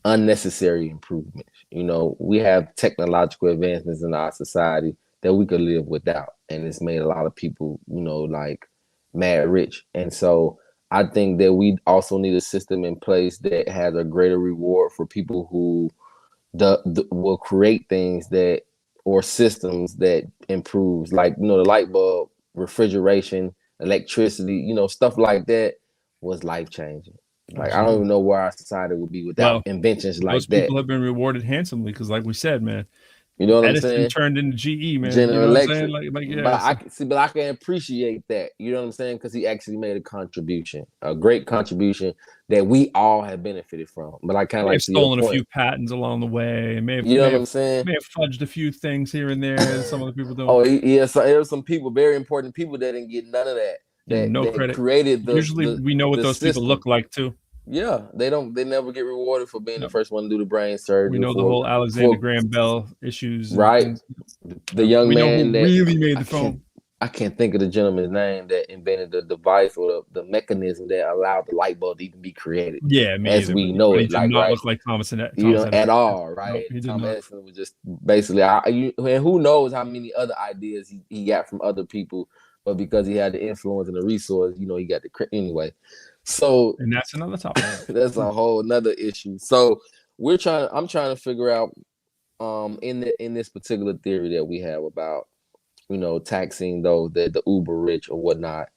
unnecessary improvements. You know, we have technological advancements in our society that we could live without, and it's made a lot of people, you know, like mad rich. And so I think that we also need a system in place that has a greater reward for people who will create things that, or systems that improves, like, you know, the light bulb, refrigeration, electricity, you know, stuff like that was life changing. Like, I don't even know where our society would be without inventions like that. Those people have been rewarded handsomely because, like we said, man, you know what Edison I'm saying? Turned into GE, man. General Electric. Yeah, but I can appreciate that. You know what I'm saying? Because he actually made a contribution, a great contribution that we all have benefited from. But I kind of like stolen a few patents along the way, and you know what I'm saying? May have fudged a few things here and there. And some other people don't. Oh, yeah. So there were some people, very important people, that didn't get none of that. No credit. Created Usually, we know what those system. people look like too. Yeah, they never get rewarded for being the first one to do the brain surgery. We know the whole Alexander Graham Bell issues, right? The young man that really made the phone. I can't think of the gentleman's name that invented the device or the mechanism that allowed the light bulb to even be created. Yeah, as we know it, did not look like Thomas Edison at all, right? No, Thomas Edison was just basically, and who knows how many other ideas he got from other people, but because he had the influence and the resource, you know, he got the anyway. So, and that's another topic. That's a whole another issue. So I'm trying to figure out in this particular theory that we have about, you know, taxing those that the uber rich or whatnot.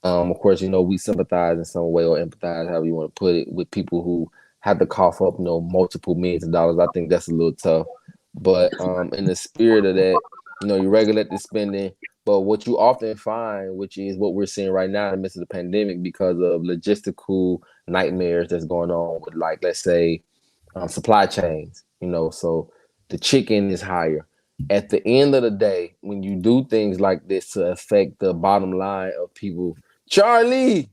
Of course, you know, we sympathize in some way, or empathize, however you want to put it, with people who have to cough up, you know, multiple millions of dollars. I think that's a little tough. But in the spirit of that, you know, you regulate the spending. But what you often find, which is what we're seeing right now in the midst of the pandemic, because of logistical nightmares that's going on with, like, let's say, supply chains, you know, so the chicken is higher. At the end of the day, when you do things like this to affect the bottom line of people, Charlie,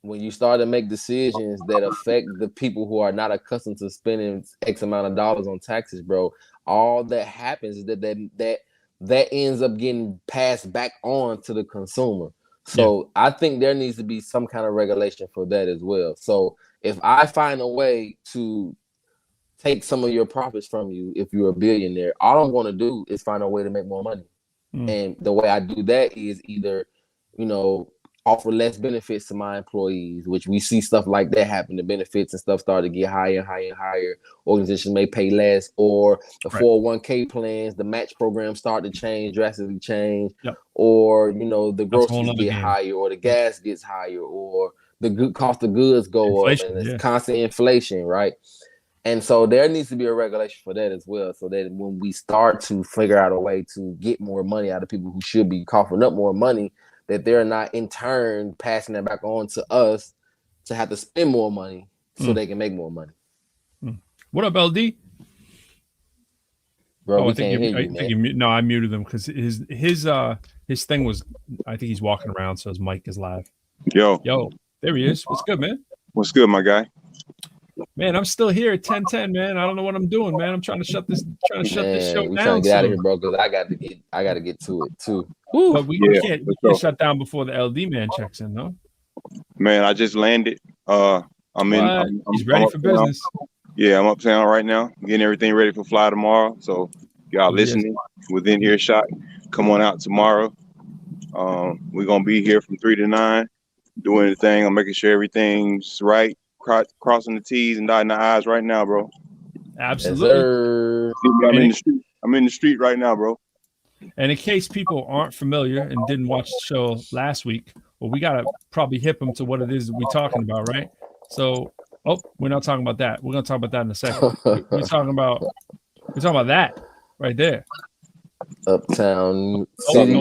when you start to make decisions that affect the people who are not accustomed to spending X amount of dollars on taxes, bro, all that happens is that ends up getting passed back on to the consumer. So I think there needs to be some kind of regulation for that as well. So if I find a way to take some of your profits from you, if you're a billionaire, all I'm going to do is find a way to make more money. And the way I do that is either, you know, offer less benefits to my employees, which we see stuff like that happen. The benefits and stuff start to get higher and higher and higher. Organizations may pay less, or the 401k plans, the match programs start to change, drastically change, or, you know, the groceries get higher, or the gas gets higher, or the good cost of goods go up, and it's constant inflation, right? And so there needs to be a regulation for that as well, so that when we start to figure out a way to get more money out of people who should be coughing up more money, that they're not in turn passing that back on to us to have to spend more money so they can make more money. What up, LD? Bro, we can't hear you, man. No, I muted him because his thing was, I think he's walking around, so his mic is live. Yo, there he is. What's good, man? What's good, my guy? Man, I'm still here at 10:10, man. I don't know what I'm doing, man. I'm trying to shut this show down. Trying to get out of here, bro, because I got to get to it too. But we can't shut down before the LD man checks in, no? Man, I just landed. He's ready for business. Yeah, I'm uptown right now, getting everything ready for fly tomorrow. So y'all listening within earshot, come on out tomorrow. We're gonna be here from 3 to 9, doing the thing. I'm making sure everything's right. Crossing the T's and dotting the I's right now, bro. Absolutely. I'm in the street right now, bro. And in case people aren't familiar and didn't watch the show last week, well, we gotta probably hip them to what it is we're talking about, right? So, we're not talking about that. We're gonna talk about that in a second. We're talking about that right there. Uptown City.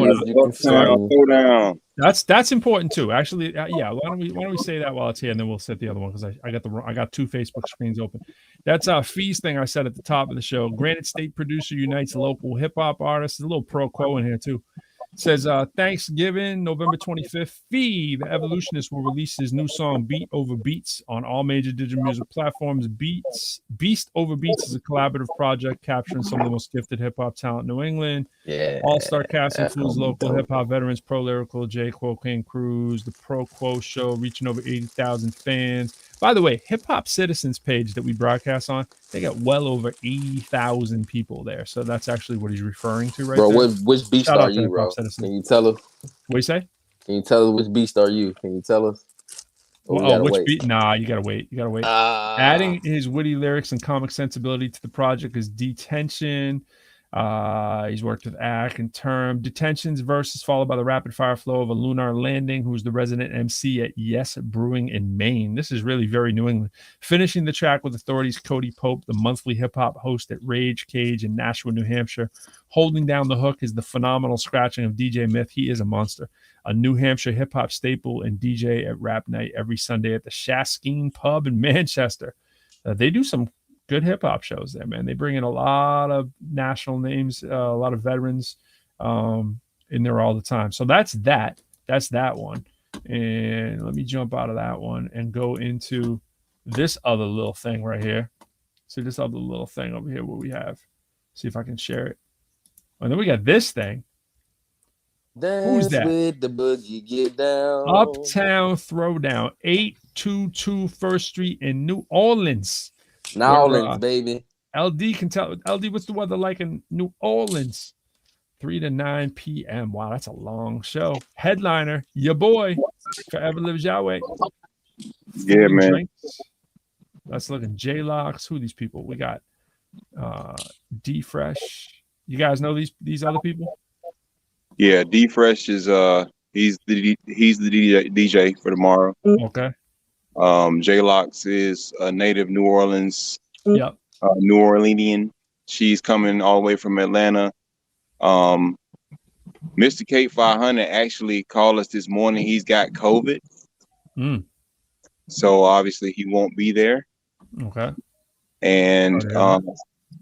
Down. That's important too. Actually, yeah. Why don't we say that while it's here, and then we'll set the other one because I got two Facebook screens open. That's our fees thing I said at the top of the show. Granite State producer unites local hip hop artists. There's a little ProQuo in here too. Says Thanksgiving, November 25th. Fee, the Evolutionist, will release his new song Beat Over Beats on all major digital music platforms. Beast Over Beats is a collaborative project capturing some of the most gifted hip hop talent in New England. Yeah. All-star cast includes gonna be local dope. hip hop veterans, Pro Lyrical, J. Cocaine Cruz, the ProQuo Show, reaching over 80,000 fans. By the way, Hip Hop Citizens page that we broadcast on, they got well over 80,000 people there. So that's actually what he's referring to right Bro, there. which beast Shout are out to you, Hip bro? Hop Citizens. Can you tell us? What do you say? Can you tell us which beast are you? Can you tell us? Or we Well, gotta which wait? beat? Nah, you gotta wait. You gotta wait. Adding his witty lyrics and comic sensibility to the project is Detention. He's worked with Ack and Term. Detention's verse is followed by the rapid fire flow of a Lunar Landing, who's the resident MC at Yes Brewing in Maine. This is really very New England. Finishing the track with Authority's Cody Pope, the monthly hip hop host at Rage Cage in Nashua, New Hampshire. Holding down the hook is the phenomenal scratching of DJ Myth. He is a monster. A New Hampshire hip hop staple and DJ at Rap Night every Sunday at the Shaskeen Pub in Manchester. They do some good hip hop shows there, man. They bring in a lot of national names, a lot of veterans in there all the time. So that's that. That's that one. And let me jump out of that one and go into this other little thing right here. See this other little thing over here where we have. See if I can share it. And then we got this thing. Who's that? With the boogie, get down. Uptown Throwdown, 822 First Street in New Orleans. New Orleans, baby. LD can tell. LD, what's the weather like in New Orleans? 3 to 9 p.m. Wow, that's a long show. Headliner, your boy, Forever Lives Yahweh. Yeah, man. Drinks. That's looking J-Locks. Who are these people? We got D Fresh. You guys know these other people? Yeah, D Fresh is he's the DJ for tomorrow. Okay. J-Locks is a native New Orleans, Yep. New Orleanian. She's coming all the way from Atlanta. Mr. Kate 500 actually called us this morning. He's got COVID. So obviously he won't be there. Okay. And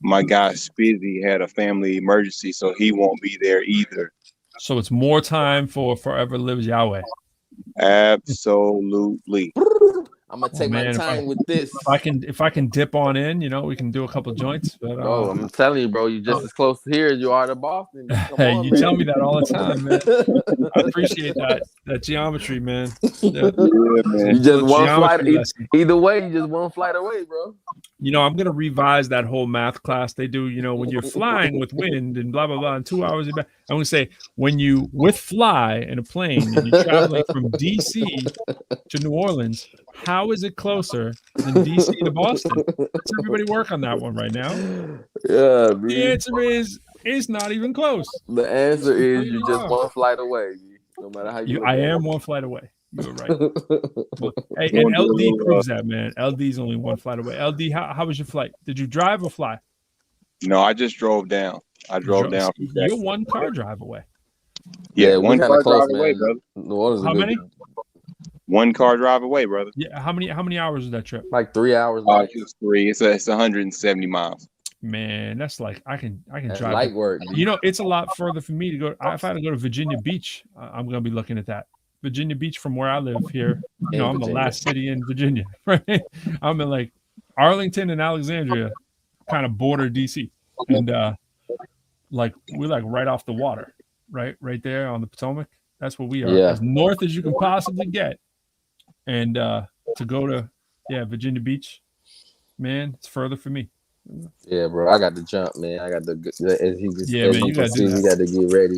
my guy Spizzy had a family emergency, so he won't be there either. So it's more time for Forever Lives Yahweh. Absolutely. I'm gonna take my time with this. If I can dip on in, we can do a couple joints. But bro, I'm telling you, bro, you're just as close here as you are to Boston. Hey, you tell me that all the time, man. I appreciate that geometry, man. Yeah, man. You just one flight. Either way, you just one flight away, bro. I'm gonna revise that whole math class they do. When you're flying with wind and blah blah blah, in 2 hours. I'm gonna say when you with fly in a plane and you're traveling from DC to New Orleans. How is it closer than DC to Boston? Let's everybody work on that one right now. Yeah, man. The answer is it's not even close. The answer is you're just one flight away. No matter how I am one flight away. You're right. Hey, and LD proves that, man. LD's only one flight away. LD, how was your flight? Did you drive or fly? No, I just drove down. I drove down. You're one car drive away. Yeah, one car drive away, brother. How many? One car drive away, brother. Yeah. How many hours was that trip? Like 3 hours. It's 3. It's 170 miles. Man, that's like I can drive. Light work. It's a lot further for me to go. If I had to go to Virginia Beach, I'm gonna be looking at that. Virginia Beach from where I live here. I'm the last city in Virginia, right? I'm in like Arlington and Alexandria, kind of border DC, and we're like right off the water, right there on the Potomac. That's where we are, as north as you can possibly get. And to go to Virginia Beach, man, it's further for me. Yeah, bro, I got to jump, man. I got to you got to get ready.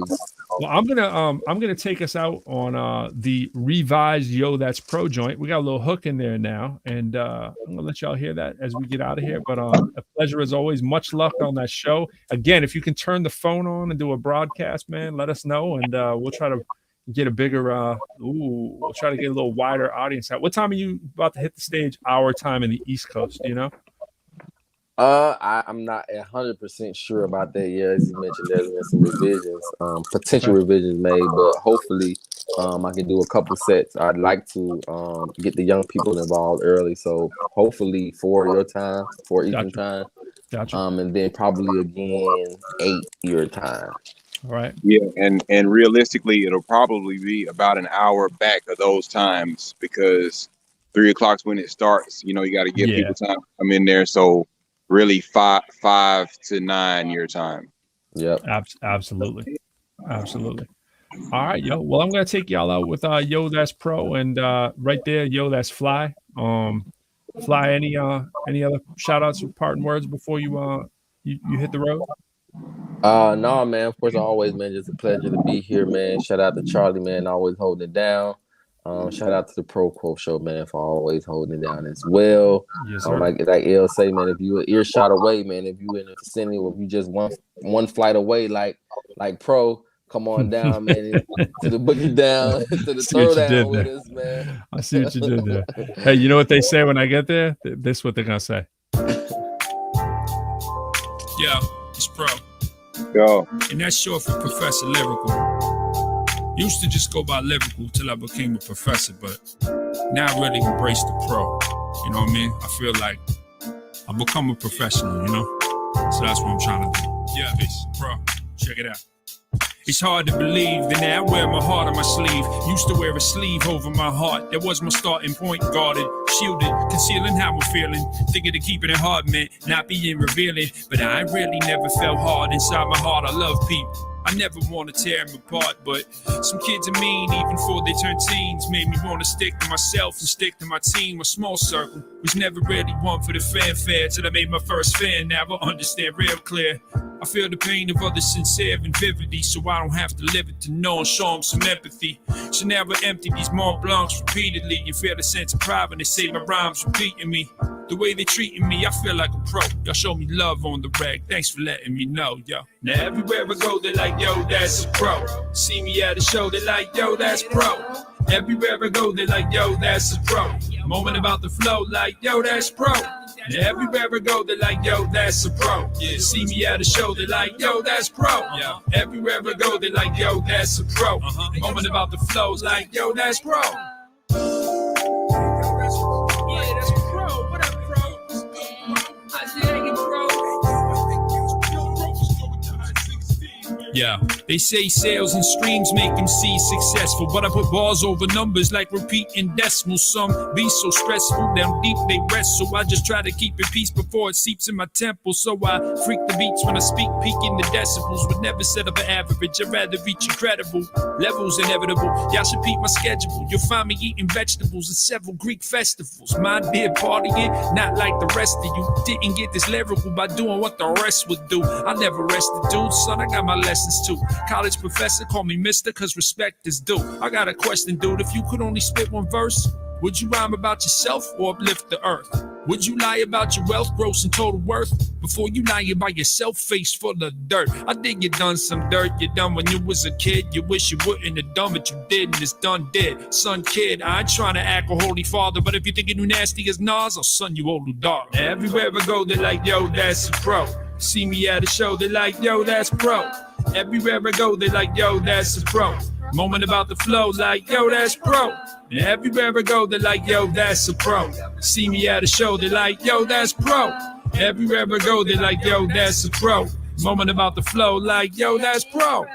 Well, I'm gonna take us out on the revised Yo That's Pro joint. We got a little hook in there now, and I'm gonna let y'all hear that as we get out of here. But a pleasure as always. Much luck on that show. Again, if you can turn the phone on and do a broadcast, man, let us know, and we'll try to get a bigger we'll try to get a little wider audience out. What time are you about to hit the stage? Our time in the East Coast, I'm not 100% sure about that. Yeah, as you mentioned, there's been some revisions, potential revisions made, but hopefully I can do a couple sets. I'd like to get the young people involved early, so hopefully 4 your time, 4 Eastern time. Gotcha. And then probably again 8 your time. All right. Yeah, and realistically, it'll probably be about an hour back of those times because 3 o'clock's when it starts. You know, you got to give people time to come in there. So really, five to 9 your time. Yep. Absolutely. All right, yo. Well, I'm gonna take y'all out with Yo That's Pro, and right there, Yo That's Fly. Fly. Any other shout outs or parting words before you hit the road? No, man. Of course, always, man. Just a pleasure to be here, man. Shout out to Charlie, man, always holding it down. Shout out to the ProQuo Show, man, for always holding it down as well. Yes, sir. Like El say, man, if you an earshot away, man, if you in the vicinity, or if you just one flight away, like Pro, come on down, man, to the boogie down, to the throwdown with us, man. I see what you did there. Hey, you know what they say when I get there? This is what they're gonna say. Yeah, it's Pro. Yo. And that's short for Professor Lyrical. Used to just go by Lyrical till I became a professor, but now I really embrace the Pro. You know what I mean? I feel like I've become a professional, you know? So that's what I'm trying to do. Yeah, peace. Pro. Check it out. It's hard to believe that now I wear my heart on my sleeve. Used to wear a sleeve over my heart. That was my starting point, guarded, shielded, concealing how I'm feeling. Thinking of keeping it hard meant not being revealing. But I really never felt hard inside my heart. I love people. I never want to tear them apart, but some kids are mean even before they turn teens. Made me want to stick to myself and stick to my team. A small circle was never really one for the fanfare till I made my first fan. Now I understand real clear. I feel the pain of others sincere and vividly, so I don't have to live it to know and show them some empathy. So now I empty these Mont Blancs repeatedly and feel a sense of pride when they say my rhymes repeating me. The way they treating me, I feel like a pro. Y'all show me love on the rag. Thanks for letting me know, yo. Now everywhere I go, they like, yo, that's a pro. See me at a show, they like, yo, that's pro. Everywhere I go, they like, yo, that's a pro. Moment about the flow, like, yo, that's pro. And everywhere I go, they like, yo, that's a pro. Yeah. See me at a show, they like, yo, that's pro. Yeah. Everywhere I go, they like, yo, that's a pro. Moment about the flows, like, yo, that's pro. Yeah, that's pro. What up, pro? I say you, pro. Yeah, they say sales and streams make MC successful, but I put bars over numbers like repeating decimals. Some be so stressful, down deep they rest, so I just try to keep it peace before it seeps in my temple. So I freak the beats when I speak, peaking the decibels, would never set up an average. I'd rather reach incredible levels, inevitable. Y'all should peep my schedule. You'll find me eating vegetables at several Greek festivals. My dear partying, not like the rest of you. Didn't get this lyrical by doing what the rest would do. I never rested, dude. Son, I got my lessons too. College professor, call me mister, cause respect is due. I got a question, dude. If you could only spit one verse, would you rhyme about yourself or uplift the earth? Would you lie about your wealth, gross and total worth? Before you lie about yourself, face full of dirt. I think you done some dirt. You done when you was a kid. You wish you wouldn't have done, but you did, and it's done dead. Son, kid, I ain't trying to act a holy father, but if you think you nasty as Nas, I'll son you old dog. Everywhere I go, they like, yo, that's a pro. See me at a show, they like, yo, that's pro. Everywhere I go, they like, yo, that's a pro. Moment about the flow, like, yo, that's pro. And everywhere I go, they like, yo, that's a pro. See me at a show, they like, yo, that's pro. Everywhere I go, they like, yo, that's a pro. Moment about the flow, like, yo, that's pro.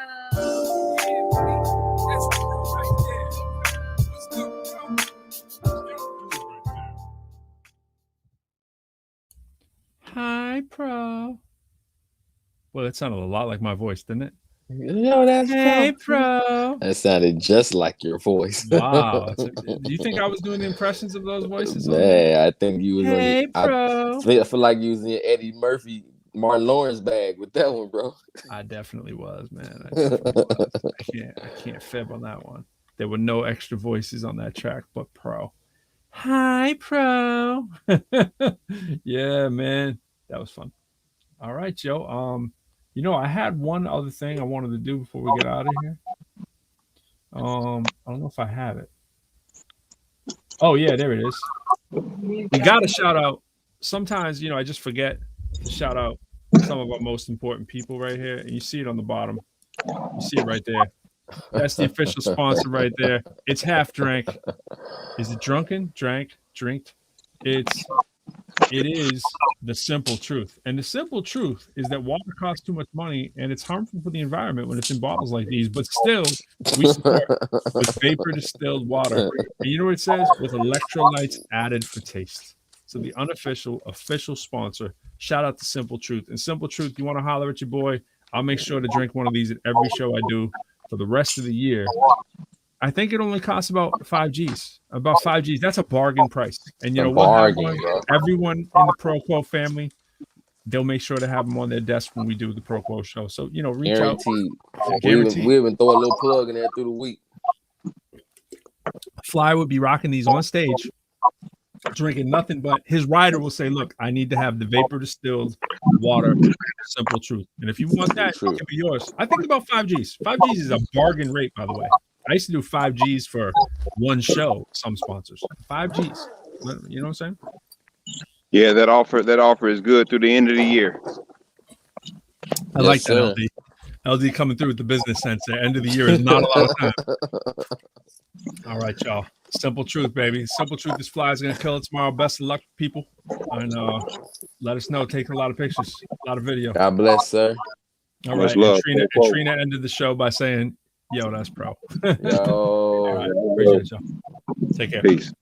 Hi, pro. Well, it sounded a lot like my voice, didn't it? Yo, that's hey, pro. That sounded just like your voice. Wow. Do you think I was doing the impressions of those voices? Man, I think you was hey, pro. I feel like you was in Eddie Murphy, Martin Lawrence bag with that one, bro. I definitely was, man. I can't fib on that one. There were no extra voices on that track, but pro. Hi, pro. Yeah, man. That was fun. All right, Joe. You know, I had one other thing I wanted to do before we get out of here. I don't know if I have it. Oh, yeah, there it is. We got to shout out. Sometimes, you know, I just forget to shout out some of our most important people right here. And you see it on the bottom. You see it right there. That's the official sponsor right there. It's Half Drank. Is it drunken? Drank? Drinked? It's It is the simple truth. And the simple truth is that water costs too much money and it's harmful for the environment when it's in bottles like these. But still, we support with vapor distilled water. And you know what it says? With electrolytes added for taste. So the unofficial, official sponsor. Shout out to Simple Truth. And Simple Truth, you want to holler at your boy? I'll make sure to drink one of these at every show I do for the rest of the year. I think it only costs about 5 G's. About 5 G's. That's a bargain price. And you know what? Everyone in the ProQuo family, they'll make sure to have them on their desk when we do the ProQuo show. So, you know, reach Guaranteed. out. Guaranteed. We even throw a little plug in there through the week. Fly would be rocking these on stage, drinking nothing but his rider will say, look, I need to have the vapor distilled water, Simple Truth. And if you want that, it can be yours. I think about 5 G's. 5 G's is a bargain rate, by the way. I used to do 5 G's for one show, some sponsors. 5 G's. You know what I'm saying? Yeah, that offer is good through the end of the year. I like that, LD. LD coming through with the business sense at end of the year is not a lot of time. All right, y'all. Simple Truth, baby. Simple Truth is Fly's going to kill it tomorrow. Best of luck, people. And let us know. Take a lot of pictures, a lot of video. God bless, sir. All right. And Trina ended the show by saying, yo, that's pro. Yo. All right. Appreciate y'all. Take care. Peace.